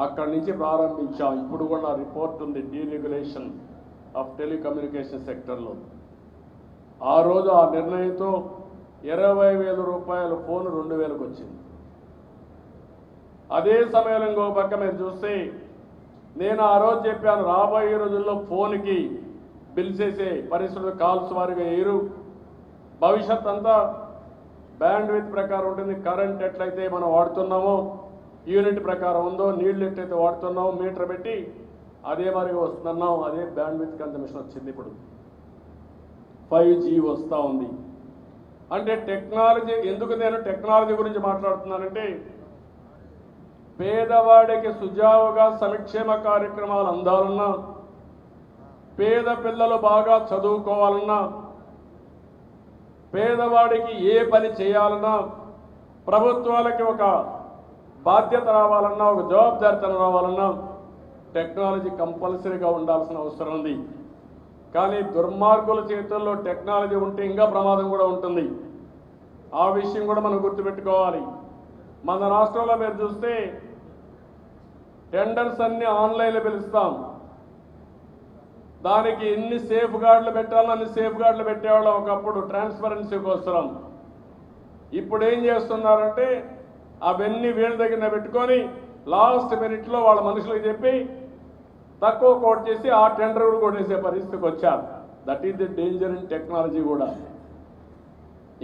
అక్కడి నుంచి ప్రారంభించాం. ఇప్పుడు కూడా రిపోర్ట్ ఉంది, డీరెగ్యులేషన్ ఆఫ్ టెలికమ్యూనికేషన్ సెక్టర్లో. ఆ రోజు ఆ నిర్ణయంతో 20,000 రూపాయల ఫోన్ 2,000కు వచ్చింది. అదే సమయంలో ఇంకో పక్క మీరు చూస్తే నేను ఆ రోజు చెప్పాను, రాబోయే రోజుల్లో ఫోన్కి బిల్స్ వేసే పరిస్థితులు కాల్స్ వారిగా వేయరు, భవిష్యత్ అంతా బ్యాండ్ విత్ ప్రకారం ఉంటుంది. కరెంట్ ఎట్లయితే మనం వాడుతున్నామో యూనిట్ ప్రకారం ఉందో, నీళ్ళు ఎట్లయితే వాడుతున్నామో మీటర్ పెట్టి అదే మరిగా వస్తున్నాం. అదే బ్యాండ్ విత్ కన్జంప్షన్ వచ్చింది. ఇప్పుడు 5G వస్తూ ఉంది. అంటే టెక్నాలజీ, ఎందుకు నేను టెక్నాలజీ గురించి మాట్లాడుతున్నానంటే పేదవాడికి సుజావుగా సంక్షేమ కార్యక్రమాలు అందాలన్నా, పేద పిల్లలు బాగా చదువుకోవాలన్నా, పేదవాడికి ఏ పని చేయాలన్నా, ప్రభుత్వాలకి ఒక బాధ్యత రావాలన్నా, ఒక జవాబుదారితనం రావాలన్నా టెక్నాలజీ కంపల్సరీగా ఉండాల్సిన అవసరం ఉంది. కానీ దుర్మార్గుల చేతుల్లో టెక్నాలజీ ఉంటే ఇంకా ప్రమాదం కూడా ఉంటుంది. ఆ విషయం కూడా మనం గుర్తుపెట్టుకోవాలి. మన రాష్ట్రంలో మీరు చూస్తే టెండర్స్ అన్ని ఆన్లైన్లో పిలుస్తాం. దానికి ఎన్ని సేఫ్ గార్డులు పెట్టాలో అన్ని సేఫ్ గార్డులు పెట్టేవాళ్ళం ఒకప్పుడు ట్రాన్స్పరెన్సీ కోసం. ఇప్పుడు ఏం చేస్తున్నారంటే అవన్నీ వీళ్ళ దగ్గర పెట్టుకొని లాస్ట్ మినిట్లో వాళ్ళ మనుషులకు చెప్పి తక్కువ కోట్ చేసి ఆ టెండర్ కూడా కొట్టేసే పరిస్థితికి వచ్చారు. That is the danger in technology కూడా.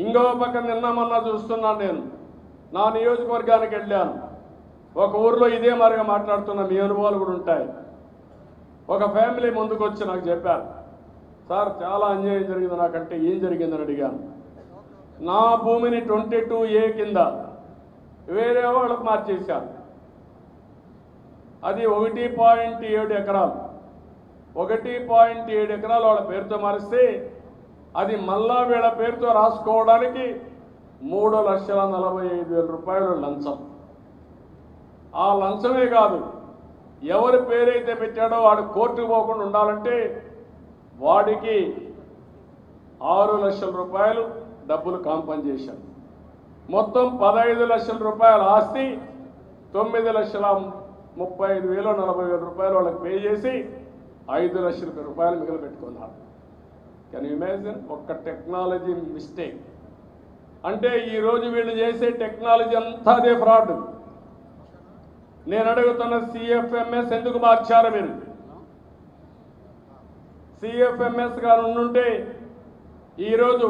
ఇంకో పక్క నిన్న మొన్న చూస్తున్నాను, నేను నా నియోజకవర్గానికి వెళ్ళాను. ఒక ఊర్లో ఇదే మరిగా మాట్లాడుతున్న మీ అనుభవాలు కూడా ఉంటాయి. ఒక ఫ్యామిలీ ముందుకు వచ్చి నాకు చెప్పారు, సార్ చాలా అన్యాయం జరిగింది నాకంటే. ఏం జరిగిందని అడిగాను. నా భూమిని 22A కింద వేరే వాళ్ళకు మార్చేశారు. అది 1.7 ఎకరాలు. 1.7 ఎకరాలు వాళ్ళ పేరుతో మారిస్తే అది మళ్ళా వీళ్ళ పేరుతో రాసుకోవడానికి 3,45,000 రూపాయలు లంచం. ఆ లంచమే కాదు, ఎవరి పేరైతే పెట్టాడో వాడు కోర్టుకు పోకుండా ఉండాలంటే వాడికి 6 లక్షల రూపాయలు డబ్బులు కాంపన్సేషన్. మొత్తం 15 లక్షల రూపాయల ఆస్తి 9,35,000 40,000 రూపాయలు వాళ్ళకి పే చేసి 5 లక్షల రూపాయలు మిగిలి పెట్టుకున్నారు. Can you imagine? ఒక్క టెక్నాలజీ మిస్టేక్. అంటే ఈరోజు వీళ్ళు చేసే టెక్నాలజీ అంతా అదే ఫ్రాడ్. నేను అడుగుతున్న CFMS ఎందుకు మార్చారు మీరు? CFMS గారు ఉండుంటే ఈరోజు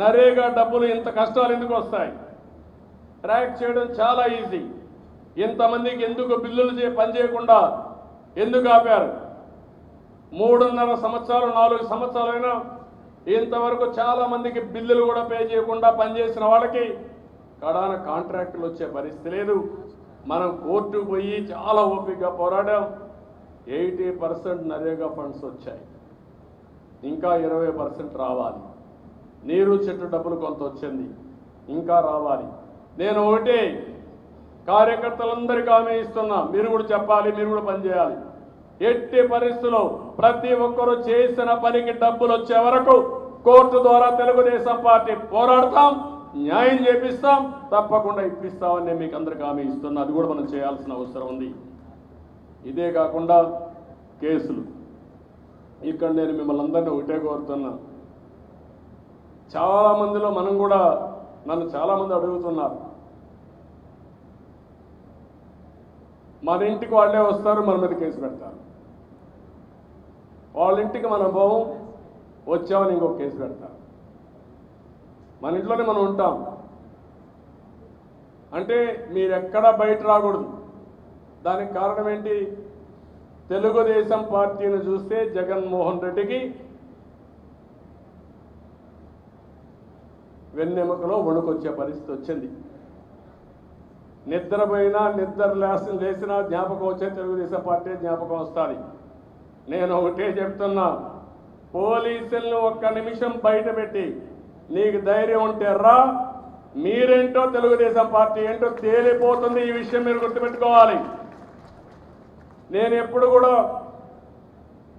నరేగా డబ్బులు ఇంత కష్టాలు ఎందుకు వస్తాయి? ట్రాక్ చేయడం చాలా ఈజీ. ఇంతమందికి ఎందుకు బిల్లులు పనిచేయకుండా ఎందుకు ఆపారు? 3.5 సంవత్సరాలు 4 సంవత్సరాలైనా ఇంతవరకు చాలా మందికి బిల్లులు కూడా పే చేయకుండా పనిచేసిన వాళ్ళకి కడాన కాంట్రాక్టులు వచ్చే పరిస్థితి లేదు. మనం కోర్టుకు పోయి చాలా ఓపికగా పోరాడాం. 80% నరేగా ఫండ్స్ వచ్చాయి, ఇంకా 20% రావాలి. నీరు చెట్టు డబ్బులు కొంత వచ్చింది, ఇంకా రావాలి. నేను ఒకటే కార్యకర్తలందరికీ హామీ ఇస్తున్నా, మీరు కూడా చెప్పాలి, మీరు కూడా పనిచేయాలి. ఎట్టి పరిస్థితుల్లో ప్రతి ఒక్కరూ చేసిన పనికి డబ్బులు వచ్చే వరకు కోర్టు ద్వారా తెలుగుదేశం పార్టీ పోరాడతాం. న్యాయం చేపిస్తాం, తప్పకుండా ఇప్పిస్తామని నేను మీకు అందరికీ హామీ ఇస్తున్నా. అది కూడా మనం చేయాల్సిన అవసరం ఉంది. ఇదే కాకుండా కేసులు, ఇక్కడ నేను మిమ్మల్ని అందరినీ ఒకటే కోరుతున్నా. చాలామందిలో మనం కూడా, నన్ను చాలామంది అడుగుతున్నారు, మన ఇంటికి వాళ్ళే వస్తారు, మన మీద కేసు పెడతారు. వాళ్ళ ఇంటికి మనం పోము, వచ్చామని ఇంకొక కేసు పెడతారు. మన ఇంట్లోనే మనం ఉంటాం అంటే మీరెక్కడా బయట రాకూడదు. దానికి కారణం ఏంటి? తెలుగుదేశం పార్టీని చూస్తే జగన్మోహన్ రెడ్డికి వెన్నెముకలో వణుకొచ్చే పరిస్థితి వచ్చింది. నిద్రపోయినా లేచినా జ్ఞాపకం వచ్చే తెలుగుదేశం పార్టీ జ్ఞాపకం వస్తుంది. నేను ఒకటే చెప్తున్నా, పోలీసులను ఒక్క నిమిషం బయట పెట్టి నీకు ధైర్యం ఉంటే రా, మీరేంటో తెలుగుదేశం పార్టీ ఏంటో తేలిపోతుంది. ఈ విషయం మీరు గుర్తుపెట్టుకోవాలి. నేను ఎప్పుడు కూడా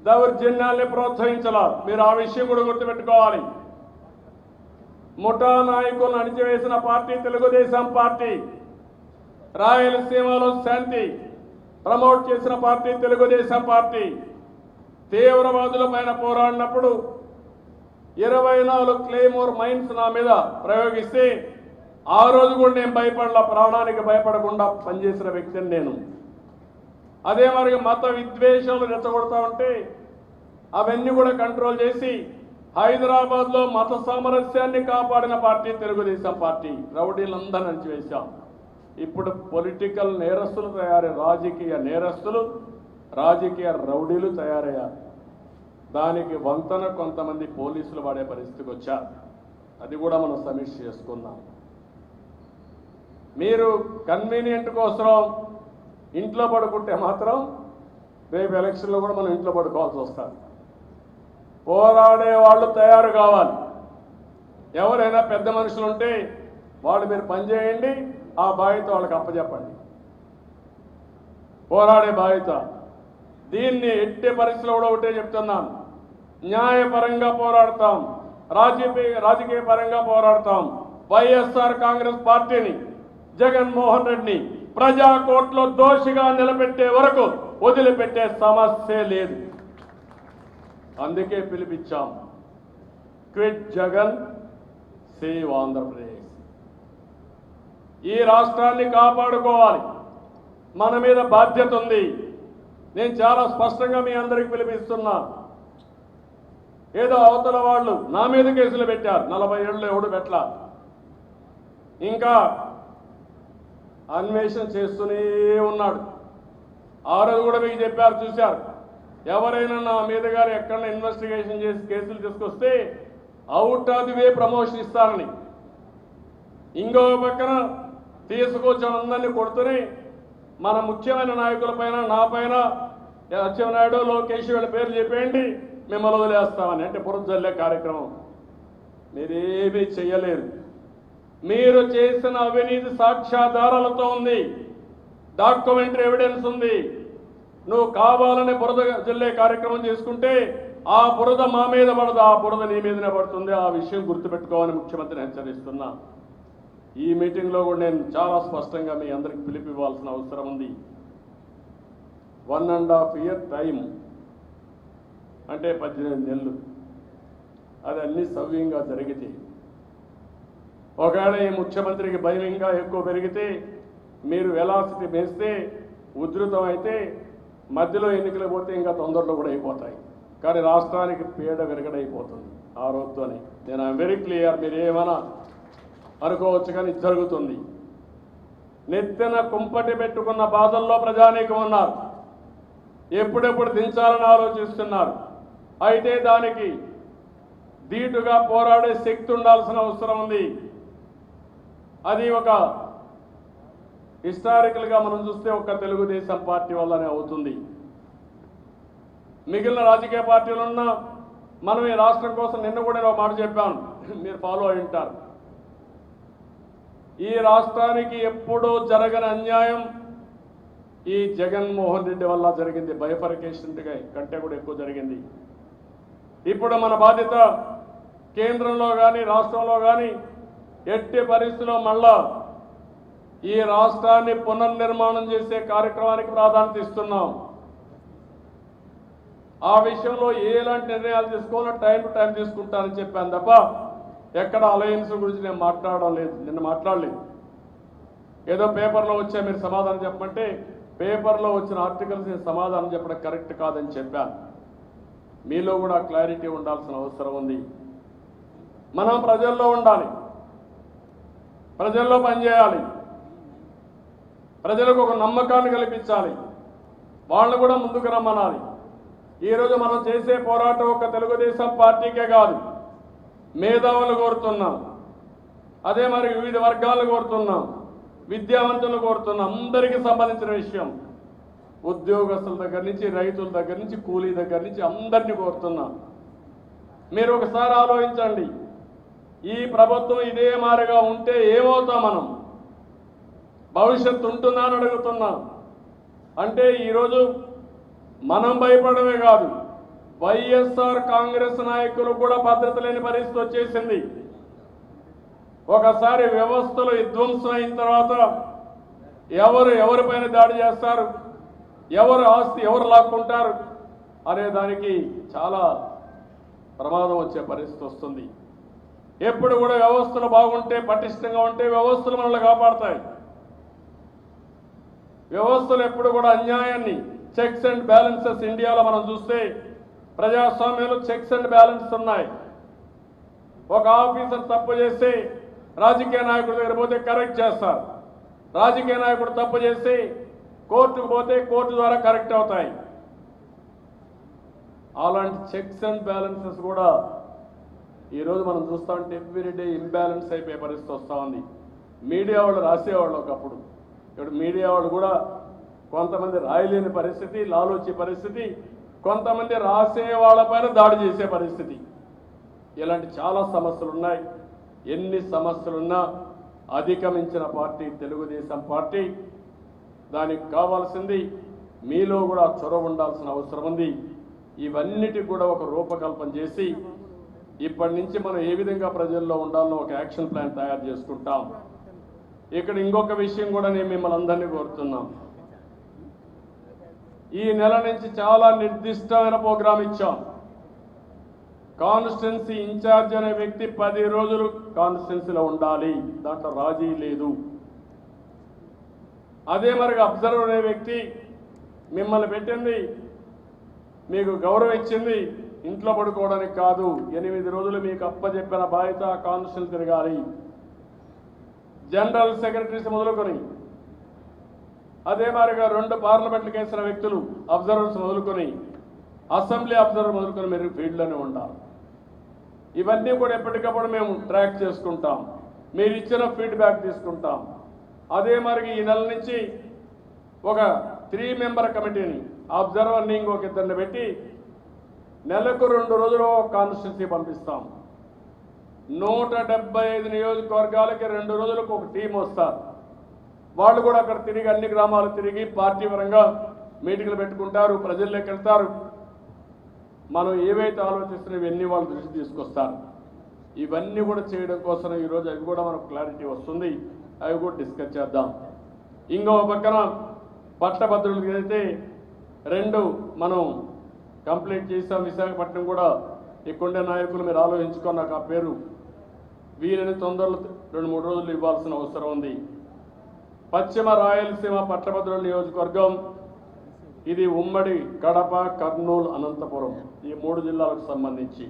దౌర్జన్యాల్ని ప్రోత్సహించాల, మీరు ఆ విషయం కూడా గుర్తుపెట్టుకోవాలి. ముఠా నాయకులను అణిచివేసిన పార్టీ తెలుగుదేశం పార్టీ. రాయలసీమలో శాంతి ప్రమోట్ చేసిన పార్టీ తెలుగుదేశం పార్టీ. తీవ్రవాదుల పైన పోరాడినప్పుడు 24 క్లెయిమోర్ మైన్స్ నా మీద ప్రయోగిస్తే ఆ రోజు కూడా నేను భయపడలా, ప్రాణానికి భయపడకుండా పనిచేసిన వ్యక్తిని నేను. అదే మరి మత విద్వేషాలు రెచ్చగొడతా ఉంటే అవన్నీ కూడా కంట్రోల్ చేసి హైదరాబాద్లో మత సామరస్యాన్ని కాపాడిన పార్టీ తెలుగుదేశం పార్టీ. రౌడీలందరూ అణిచివేశాం. ఇప్పుడు పొలిటికల్ నేరస్తులు తయారయ్యారు, రాజకీయ నేరస్తులు, రాజకీయ రౌడీలు తయారయ్యారు. దానికి వంతన కొంతమంది పోలీసులు వాడే పరిస్థితికి వచ్చారు. అది కూడా మనం సమీక్ష చేసుకున్నాం. మీరు కన్వీనియంట్ కోసం ఇంట్లో పడుకుంటే మాత్రం రేపు ఎలక్షన్లో కూడా మనం ఇంట్లో పడుకోవాల్సి వస్తుంది. పోరాడే వాళ్ళు తయారు కావాలి. ఎవరైనా పెద్ద మనుషులు ఉంటే వాళ్ళు మీరు పనిచేయండి, ఆ బాధ్యత వాళ్ళకి అప్పచెప్పండి. పోరాడే బాధ్యత. దీన్ని ఎట్టి పరిస్థితుల్లో కూడా ఒకటే చెప్తున్నాను, న్యాయపరంగా పోరాడతాం, రాజకీయ పరంగా పోరాడతాం. వైఎస్ఆర్ కాంగ్రెస్ పార్టీని, జగన్మోహన్ రెడ్డిని ప్రజా కోర్టులో దోషిగా నిలబెట్టే వరకు వదిలిపెట్టే సమస్య లేదు. అందుకే పిలిపించాం, క్విట్ జగన్, సేవ్ ఆంధ్రప్రదేశ్. ఈ రాష్ట్రాన్ని కాపాడుకోవాలి, మన మీద బాధ్యత ఉంది. నేను చాలా స్పష్టంగా మీ అందరికి పిలిపిస్తున్నా. ఏదో అవతల వాళ్ళు నా మీద కేసులు పెట్టారు, 40 ఏళ్ళు ఎవడు పెట్టలా, ఇంకా అన్వేషణ చేస్తూనే ఉన్నాడు. ఆ రోజు కూడా మీకు చెప్పారు, చూశారు. ఎవరైనా నా మీద గారు ఎక్కడైనా ఇన్వెస్టిగేషన్ చేసి కేసులు తీసుకొస్తే out of the way promotion ఇస్తానని. ఇంకో పక్కన తీసుకొచ్చిన అందరినీ కొడుతూనే మన ముఖ్యమైన నాయకులపైన, నా పైన, అచ్చెన్నాయుడు, లోకేష్ వీళ్ళ పేర్లు చెప్పేయండి, మిమ్మల్ని వదిలేస్తామని. అంటే బురద జల్లే కార్యక్రమం. మీరేమీ చెయ్యలేరు. మీరు చేసిన అవినీతి సాక్ష్యాధారాలతో ఉంది, డాక్యుమెంటరీ ఎవిడెన్స్ ఉంది. నువ్వు కావాలని బురద జల్లే కార్యక్రమం చేసుకుంటే ఆ బురద మా మీద పడదు, ఆ బురద నీ మీదనే పడుతుంది. ఆ విషయం గుర్తుపెట్టుకోవాలని ముఖ్యమంత్రిని హెచ్చరిస్తున్నా. ఈ మీటింగ్లో కూడా నేను చాలా స్పష్టంగా మీ అందరికి పిలిపివ్వాల్సిన అవసరం ఉంది. 1.5 year టైం అంటే 18 నెలలు. అది అన్ని సవ్యంగా జరిగితే, ఒకవేళ ఈ ముఖ్యమంత్రికి భయం ఇంకా ఎక్కువ పెరిగితే, మీరు వెలాసిటీ వేస్తే, ఉధృతం అయితే మధ్యలో ఎన్నికలు పోతే ఇంకా తొందరలో కూడా అయిపోతాయి. కానీ రాష్ట్రానికి పీడ విరగడైపోతుంది ఆ రోజుతోనే. నేను ఐఎమ్ వెరీ క్లియర్. మీరు ఏమైనా అనుకోవచ్చు కానీ జరుగుతుంది. నెత్తిన కుంపటి పెట్టుకున్న బాధల్లో ప్రజానీకం ఉన్నారు. ఎప్పుడెప్పుడు దించాలని ఆలోచిస్తున్నారు. అయితే దానికి ధీటుగా పోరాడే శక్తి ఉండాల్సిన అవసరం ఉంది. అది ఒక హిస్టారికల్గా మనం చూస్తే ఒక్క తెలుగుదేశం పార్టీ వల్లనే అవుతుంది. మిగిలిన రాజకీయ పార్టీలున్నా మనం ఈ రాష్ట్రం కోసం నిన్న కూడా నేను ఒక మాట చెప్పాను, మీరు ఫాలో అయి ఉంటారు. ఈ రాష్ట్రానికి ఎప్పుడూ జరగని అన్యాయం ఈ జగన్మోహన్ రెడ్డి వల్ల జరిగింది. బైఫర్కేషన్ కంటే కూడా ఎక్కువ జరిగింది. ఇప్పుడు మన బాధ్యత కేంద్రంలో కానీ రాష్ట్రంలో కానీ ఎట్టి పరిస్థితుల్లో మళ్ళా ఈ రాష్ట్రాన్ని పునర్నిర్మాణం చేసే కార్యక్రమానికి ప్రాధాన్యత ఇస్తున్నాం. ఆ విషయంలో ఎలాంటి నిర్ణయాలు తీసుకోవాలో టైం టు టైం తీసుకుంటానని చెప్పాను తప్ప ఎక్కడ అలయన్స్ గురించి నేను మాట్లాడడం లేదు. నిన్న మాట్లాడలేదు. ఏదో పేపర్లో వచ్చే మీరు సమాధానం చెప్పమంటే పేపర్లో వచ్చిన ఆర్టికల్స్ నేను సమాధానం చెప్పడం కరెక్ట్ కాదని చెప్పాను. మీలో కూడా క్లారిటీ ఉండాల్సిన అవసరం ఉంది. మనం ప్రజల్లో ఉండాలి, ప్రజల్లో పనిచేయాలి, ప్రజలకు ఒక నమ్మకాన్ని కల్పించాలి, వాళ్ళు కూడా ముందుకు రమ్మనాలి. ఈరోజు మనం చేసే పోరాటం ఒక తెలుగుదేశం పార్టీకే కాదు, మేధావులు కోరుతున్నాం, అదే మరి వివిధ వర్గాలు కోరుతున్నాం, విద్యావంతులు కోరుతున్నాం, అందరికీ సంబంధించిన విషయం. ఉద్యోగస్తుల దగ్గర నుంచి రైతుల దగ్గర నుంచి కూలీ దగ్గర నుంచి అందరినీ కోరుతున్నాం. మీరు ఒకసారి ఆలోచించండి, ఈ ప్రభుత్వం ఇదే మారిగా ఉంటే ఏమవుతాం మనం? భవిష్యత్తు ఉంటుందా అని అడుగుతున్నాం. అంటే ఈరోజు మనం భయపడమే కాదు, వైఎస్ఆర్ కాంగ్రెస్ నాయకులు కూడా భద్రత లేని పరిస్థితి వచ్చేసింది. ఒకసారి వ్యవస్థలు విధ్వంసం అయిన తర్వాత ఎవరిపైన దాడి చేస్తారు, ఎవరు ఆస్తి ఎవరు లాక్కుంటారు అనే దానికి చాలా ప్రమాదం వచ్చే పరిస్థితి వస్తుంది. ఎప్పుడు కూడా వ్యవస్థలు బాగుంటే, పటిష్టంగా ఉంటే వ్యవస్థలు మనల్ని కాపాడతాయి. వ్యవస్థలు ఎప్పుడు కూడా అన్యాయాన్ని, చెక్స్ అండ్ బ్యాలెన్సెస్ ఇండియాలో మనం చూస్తే ప్రజాస్వామ్యంలో చెక్స్ అండ్ బ్యాలెన్స్ ఉన్నాయి. ఒక ఆఫీసర్ తప్పు చేస్తే రాజకీయ నాయకుడి దగ్గర పోతే కరెక్ట్ చేస్తారు, రాజకీయ నాయకుడు తప్పు చేస్తే కోర్టుకు పోతే కోర్టు ద్వారా కరెక్ట్ అవుతాయి. అలాంటి చెక్స్ అండ్ బ్యాలెన్సెస్ కూడా ఈరోజు మనం చూస్తూ ఉంటే ఎవ్రీడే ఇంబ్యాలెన్స్ అయిపోయే పరిస్థితి వస్తూ ఉంది. మీడియా వాళ్ళు రాసేవాళ్ళు ఒకప్పుడు, ఇప్పుడు మీడియా వాళ్ళు కూడా కొంతమంది రాయలేని పరిస్థితి, లాలోచే పరిస్థితి, కొంతమంది రాసే వాళ్ళపైన దాడి చేసే పరిస్థితి. ఇలాంటి చాలా సమస్యలు ఉన్నాయి. ఎన్ని సమస్యలున్నా అధిగమించిన పార్టీ తెలుగుదేశం పార్టీ. దానికి కావాల్సింది మీలో కూడా చొరవ ఉండాల్సిన అవసరం ఉంది. ఇవన్నిటికి కూడా ఒక రూపకల్పన చేసి ఇప్పటి నుంచి మనం ఏ విధంగా ప్రజల్లో ఉండాలో ఒక యాక్షన్ ప్లాన్ తయారు చేసుకుంటాం. ఇక్కడ ఇంకొక విషయం కూడా నేను మిమ్మల్ని అందరినీ కోరుతున్నాం. ఈ నెల నుంచి చాలా నిర్దిష్టమైన ప్రోగ్రాం ఇచ్చాం. కాన్స్టిట్యున్సీ ఇన్ఛార్జ్ అనే వ్యక్తి 10 రోజులు కాన్స్టిట్యున్సీలో ఉండాలి, దాంట్లో రాజీ లేదు. అదే మరి అబ్జర్వర్ అనే వ్యక్తి మిమ్మల్ని పెట్టింది, మీకు గౌరవం ఇచ్చింది ఇంట్లో పడుకోవడానికి కాదు. 8 రోజులు మీకు అప్పచెప్పిన బాధ్యత కాన్స్టిట్యున్సీ తిరగాలి. జనరల్ సెక్రటరీస్ మొదలుకొని అదే మాదిరిగా 2 పార్లమెంట్లకు వేసిన వ్యక్తులు అబ్జర్వర్స్ మొదలుకొని అసెంబ్లీ అబ్జర్వర్ మొదలుకొని మీరు ఫీల్డ్లోనే ఉండాలి. ఇవన్నీ కూడా ఎప్పటికప్పుడు మేము ట్రాక్ చేసుకుంటాం, మీరు ఇచ్చిన ఫీడ్బ్యాక్ తీసుకుంటాం. అదే మరి ఈ నెల నుంచి ఒక 3 మెంబర్ కమిటీని అబ్జర్వర్ని ఇంకొక 2 పెట్టి నెలకు 2 రోజులు కాన్స్టిట్యున్సీ పంపిస్తాం. 175 నియోజకవర్గాలకి 2 రోజులకు ఒక టీం వస్తారు. వాళ్ళు కూడా అక్కడ తిరిగి అన్ని గ్రామాలు తిరిగి పార్టీ పరంగా మీటింగ్లు పెట్టుకుంటారు, ప్రజల్లోకి వెళ్తారు. మనం ఏవైతే ఆలోచిస్తున్నాం ఇవన్నీ వాళ్ళ దృష్టి తీసుకొస్తారు. ఇవన్నీ కూడా చేయడం కోసం ఈరోజు అవి కూడా మనకు క్లారిటీ వస్తుంది, అవి కూడా డిస్కస్ చేద్దాం. ఇంకో పక్కన పట్టభద్రులకి అయితే 2 మనం కంప్లీట్ చేసాం. విశాఖపట్నం కూడా ఇక్కడుండే నాయకులు మీరు ఆలోచించుకొని నాకు ఆ పేరు వీరిని తొందరలో 2-3 రోజులు ఇవ్వాల్సిన అవసరం ఉంది. పశ్చిమ రాయలసీమ పట్టభద్రుల నియోజకవర్గం ఇది ఉమ్మడి కడప, కర్నూలు, అనంతపురం ఈ 3 జిల్లాలకు సంబంధించి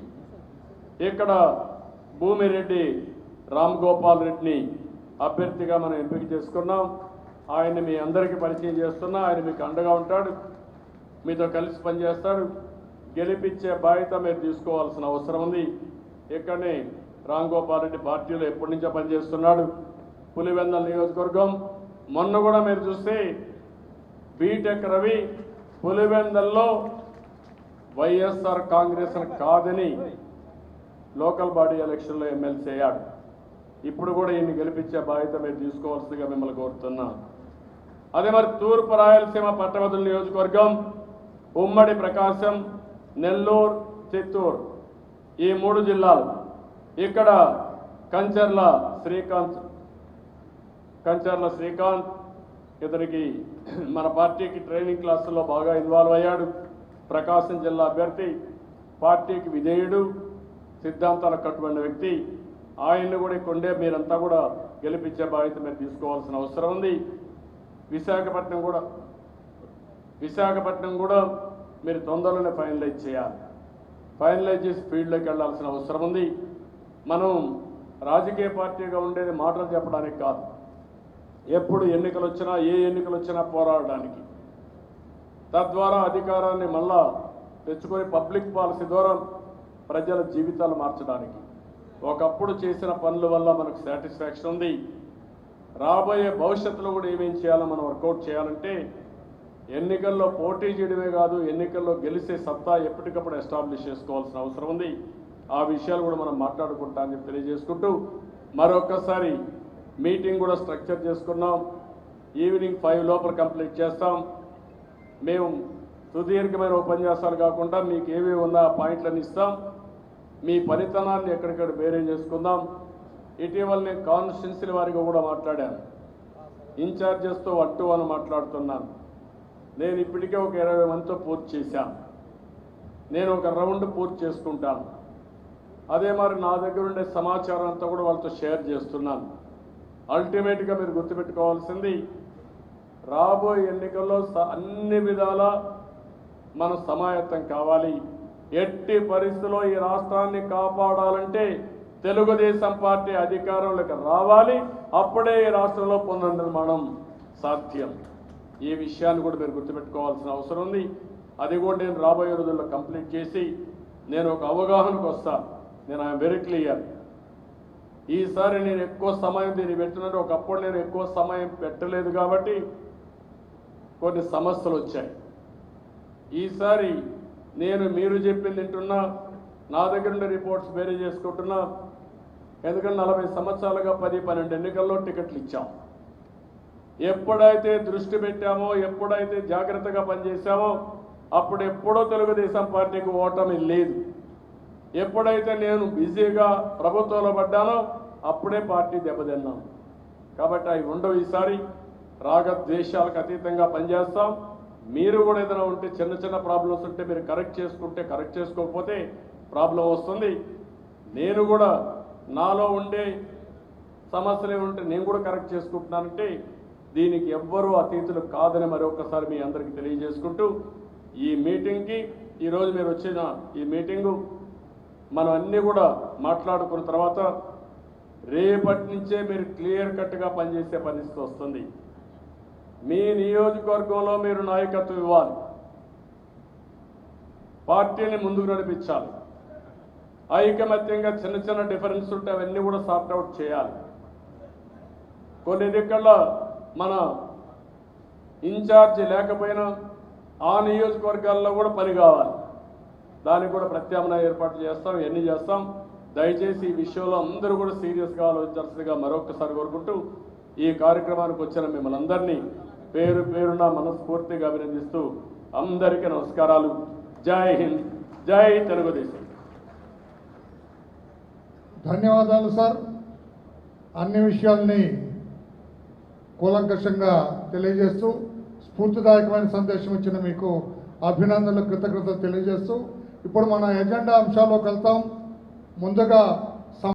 ఇక్కడ భూమిరెడ్డి రామ్ గోపాల్ రెడ్డిని అభ్యర్థిగా మనం ఎంపిక చేసుకున్నాం. ఆయన్ని మీ అందరికీ పరిచయం చేస్తున్నా. ఆయన మీకు అండగా ఉంటాడు, మీతో కలిసి పనిచేస్తాడు. గెలిపించే బాధ్యత మీరు తీసుకోవాల్సిన అవసరం ఉంది. ఇక్కడనే రామ్ గోపాల్ రెడ్డి పార్టీలో ఎప్పటి నుంచో పనిచేస్తున్నాడు. పులివెందుల నియోజకవర్గం మొన్న కూడా మీరు చూస్తే బీటెక్ రవి పులివెందుల్లో వైఎస్ఆర్ కాంగ్రెస్ కాదని లోకల్ బాడీ ఎలక్షన్లో ఎమ్మెల్సీ అయ్యాడు. ఇప్పుడు కూడా ఈయన్ని గెలిపించే బాధ్యత మీరు తీసుకోవాల్సిందిగా మిమ్మల్ని కోరుతున్నా. అదే మరి తూర్పు రాయలసీమ పట్టభద్రుల నియోజకవర్గం ఉమ్మడి ప్రకాశం, నెల్లూరు, చిత్తూరు ఈ 3 జిల్లాలు. ఇక్కడ కంచర్ల శ్రీకాంత్ ఇతనికి మన పార్టీకి ట్రైనింగ్ క్లాసుల్లో బాగా ఇన్వాల్వ్ అయ్యాడు. ప్రకాశం జిల్లా అభ్యర్థి, పార్టీకి విధేయుడు, సిద్ధాంతాలకు కట్టుబడిన వ్యక్తి. ఆయన్ని కూడా కొండే మీరంతా కూడా గెలిపించే బాధ్యత మీరు తీసుకోవాల్సిన అవసరం ఉంది. విశాఖపట్నం కూడా మీరు తొందరలోనే ఫైనలైజ్ చేయాలి. ఫైనలైజ్ చేసి ఫీల్డ్లోకి వెళ్లాల్సిన అవసరం ఉంది. మనం రాజకీయ పార్టీగా ఉండేది మాటలు చెప్పడానికి కాదు, ఎప్పుడు ఎన్నికలు వచ్చినా ఏ ఎన్నికలు వచ్చినా పోరాడడానికి, తద్వారా అధికారాన్ని మళ్ళా తెచ్చుకొని పబ్లిక్ పాలసీ ద్వారా ప్రజల జీవితాలు మార్చడానికి. ఒకప్పుడు చేసిన పనుల వల్ల మనకు సాటిస్ఫాక్షన్ ఉంది. రాబోయే భవిష్యత్తులో కూడా ఏమేం చేయాలో మనం వర్కౌట్ చేయాలంటే ఎన్నికల్లో పోటీ చేయడమే కాదు, ఎన్నికల్లో గెలిచే సత్తా ఎప్పటికప్పుడు ఎస్టాబ్లిష్ చేసుకోవాల్సిన అవసరం ఉంది. ఆ విషయాలు కూడా మనం మాట్లాడుకుంటామని చెప్పి తెలియజేసుకుంటూ మరొక్కసారి మీటింగ్ కూడా స్ట్రక్చర్ చేసుకున్నాం. ఈవినింగ్ 5 లోపల కంప్లీట్ చేస్తాం. మేము సుదీర్ఘమైన ఉపన్యాసాలు కాకుండా మీకు ఏవి ఉన్నా పాయింట్లను ఇస్తాం. మీ పనితనాన్ని ఎక్కడిక్కడ బేరే చేసుకుందాం. ఇటీవల నేను కాన్స్టిట్యున్సీల వారిగా కూడా మాట్లాడాను. ఇన్ఛార్జెస్తో 1 to 1 మాట్లాడుతున్నాను. నేను ఇప్పటికే ఒక 20 మందితో పూర్తి చేశాను. నేను ఒక రౌండ్ పూర్తి చేసుకుంటాను. అదే మరి నా దగ్గర ఉండే సమాచారం అంతా కూడా వాళ్ళతో షేర్ చేస్తున్నాను. అల్టిమేట్గా మీరు గుర్తుపెట్టుకోవాల్సింది, రాబోయే ఎన్నికల్లో అన్ని విధాలా మనం సమాయత్తం కావాలి. ఎట్టి పరిస్థితుల్లో ఈ రాష్ట్రాన్ని కాపాడాలంటే తెలుగుదేశం పార్టీ అధికారంలోకి రావాలి. అప్పుడే ఈ రాష్ట్రంలో పునర్నిర్మాణం సాధ్యం. ఈ విషయాన్ని కూడా మీరు గుర్తుపెట్టుకోవాల్సిన అవసరం ఉంది. అది కూడా నేను రాబోయే రోజుల్లో కంప్లీట్ చేసి నేను ఒక అవగాహనకు వస్తాను. నేను ఐఎమ్ వెరీ క్లియర్. ఈసారి నేను ఎక్కువ సమయం దీన్ని పెట్టినట్టు, ఒకప్పుడు నేను ఎక్కువ సమయం పెట్టలేదు కాబట్టి కొన్ని సమస్యలు వచ్చాయి. ఈసారి నేను మీరు చెప్పింది వింటున్నా, నా దగ్గర ఉండే రిపోర్ట్స్ వేరే చేసుకుంటున్నా. ఎందుకంటే 40 సంవత్సరాలుగా 10-12 ఎన్నికల్లో టికెట్లు ఇచ్చాం. ఎప్పుడైతే దృష్టి పెట్టామో, ఎప్పుడైతే జాగ్రత్తగా పనిచేశామో అప్పుడు ఎప్పుడో తెలుగుదేశం పార్టీకి ఓటమి లేదు. ఎప్పుడైతే నేను బిజీగా ప్రభుత్వంలో పడ్డానో అప్పుడే పార్టీ దెబ్బతిన్నాం. కాబట్టి అవి ఉండవు. ఈసారి రాగద్వేషాలకు అతీతంగా పనిచేస్తాం. మీరు కూడా ఏదైనా ఉంటే చిన్న చిన్న ప్రాబ్లమ్స్ ఉంటే మీరు కరెక్ట్ చేసుకుంటే, కరెక్ట్ చేసుకోకపోతే ప్రాబ్లం వస్తుంది. నేను కూడా నాలో ఉండే సమస్యలు ఏముంటే నేను కూడా కరెక్ట్ చేసుకుంటున్నానంటే దీనికి ఎవ్వరూ అతీతులు కాదని మరొకసారి మీ అందరికీ తెలియజేసుకుంటూ, ఈ మీటింగ్కి ఈరోజు మీరు వచ్చిన ఈ మీటింగు మనం అన్నీ కూడా మాట్లాడుకున్న తర్వాత రేపటి నుంచే మీరు క్లియర్ కట్గా పనిచేసే పరిస్థితి వస్తుంది. మీ నియోజకవర్గంలో మీరు నాయకత్వం ఇవ్వాలి, పార్టీని ముందుకు నడిపించాలి. ఐకమత్యంగా చిన్న చిన్న డిఫరెన్స్ ఉంటే అవన్నీ కూడా సార్ట్ అవుట్ చేయాలి. కొన్ని దిక్కల్లో మన ఇన్ఛార్జి లేకపోయినా ఆ నియోజకవర్గాల్లో కూడా పని కావాలి. దానికి కూడా ప్రత్యామ్నాయ ఏర్పాటు చేస్తాం, ఇవన్నీ చేస్తాం. దయచేసి ఈ విషయంలో అందరూ కూడా సీరియస్గా ఆలోచించాల్సిందిగా మరొకసారి కోరుకుంటూ ఈ కార్యక్రమానికి వచ్చిన మిమ్మల్ని అందరినీ పేరు పేరున మనస్ఫూర్తిగా అభినందిస్తూ అందరికీ నమస్కారాలు. జై హింద్, జై తెలుగుదేశం. ధన్యవాదాలు సార్. అన్ని విషయాల్ని కూలంకషంగా తెలియజేస్తూ స్ఫూర్తిదాయకమైన సందేశం ఇచ్చిన మీకు అభినందనలు, కృతజ్ఞతలు తెలియజేస్తూ ఇప్పుడు మన ఎజెండా అంశాల్లోకి వెళ్తాం. ముందుగా